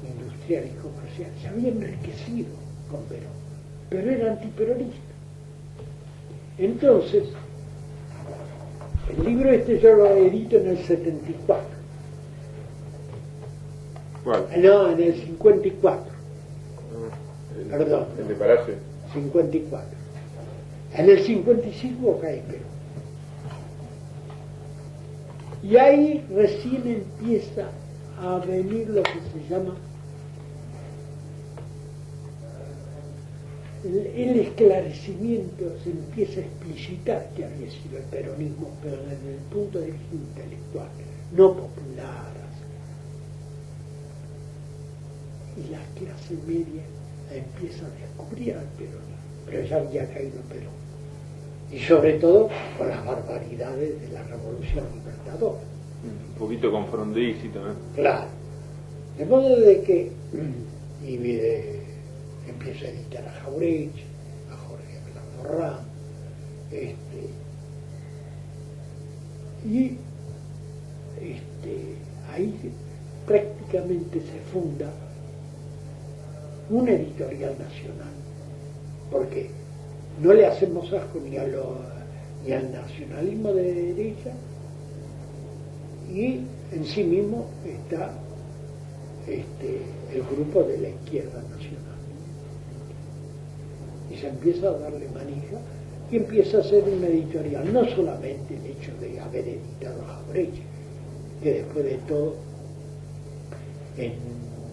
industrial y comercial, se había enriquecido con Perón, pero era antiperonista. Entonces, El libro este yo lo edito en el 74. ¿Cuál? No, en el 54. Perdón. ¿El de Palacio? 54. En el 55 cae Perú. Y ahí recién empieza a venir lo que se llama el esclarecimiento, se empieza a explicitar que había sido el peronismo, pero desde el punto de vista intelectual, no popular. Y la clase media empieza a descubrir al peronismo, pero ya había caído Perón. Y sobre todo con las barbaridades de la Revolución Libertadora. Un poquito con Frondizi también. Claro. De modo de que empieza a editar a Jauretche, a Jorge Blandorrán, ahí prácticamente se funda una editorial nacional, porque no le hacemos asco ni al nacionalismo de derecha, y en sí mismo está el grupo de la izquierda nacional. Y se empieza a darle manija y empieza a ser una editorial, no solamente el hecho de haber editado a Jauretche, que después de todo, en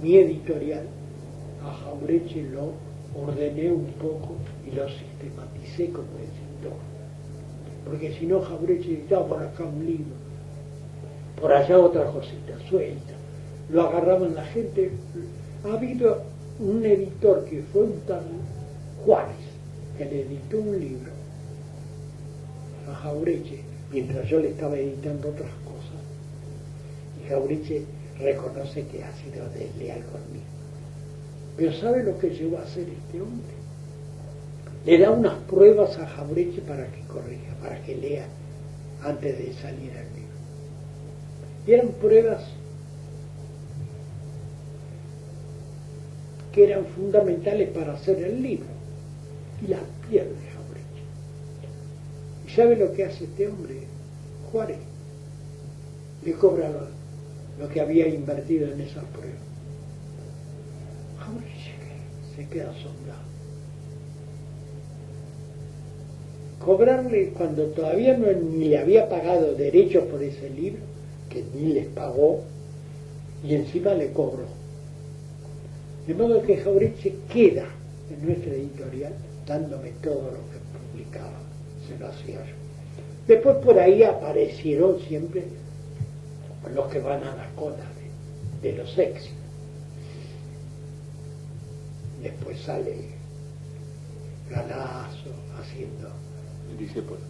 mi editorial, a Jauretche lo ordené un poco y lo sistematicé como editor. Porque si no, Jauretche editaba por acá un libro, por allá otra cosita suelta, lo agarraban la gente. Ha habido un editor que fue un tal Juárez, que le editó un libro a Jauretche mientras yo le estaba editando otras cosas, y Jauretche reconoce que ha sido desleal conmigo. Pero ¿sabe lo que llegó a hacer este hombre? Le da unas pruebas a Jauretche para que corrija, para que lea antes de salir al libro. Y eran pruebas que eran fundamentales para hacer el libro, y las pierde Jauretche. ¿Y sabe lo que hace este hombre? Juárez le cobra lo que había invertido en esas pruebas. Jauretche se queda asombrado. Cobrarle cuando todavía ni le había pagado derechos por ese libro, que ni les pagó, y encima le cobró. De modo que Jauretche queda en nuestra editorial dándome todo lo que publicaba, se lo hacía yo. Después por ahí aparecieron siempre los que van a la cola de los éxitos. Después sale Galazo haciendo, Dice pues.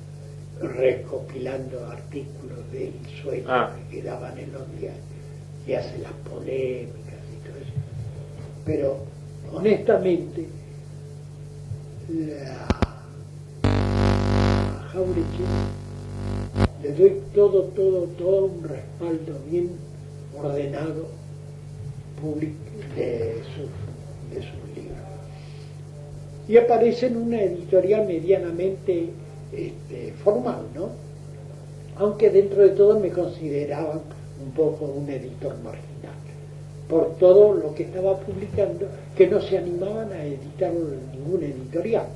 recopilando artículos del sueño que quedaban en los diarios, y hace las polémicas y todo eso. Pero honestamente a Jauretche le doy todo un respaldo bien ordenado de sus libros. Y aparece en una editorial medianamente formal, ¿no? Aunque dentro de todo me consideraban un poco un editor marginal, por todo lo que estaba publicando, que no se animaban a editarlo en ninguna editorial.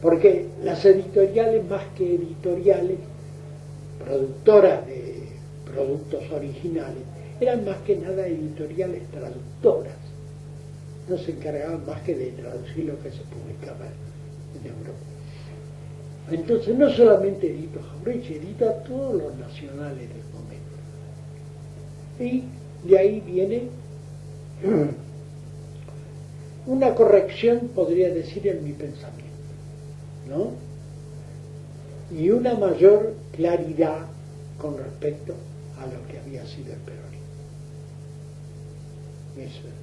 Porque las editoriales, más que editoriales, productoras de productos originales, eran más que nada editoriales traductoras. No se encargaban más que de traducir lo que se publicaba en Europa. Entonces no solamente edito a Jauretche, edito a todos los nacionales del momento. Y de ahí viene una corrección, podría decir, en mi pensamiento, ¿no? Y una mayor claridad con respecto a lo que había sido el peronismo. Eso es.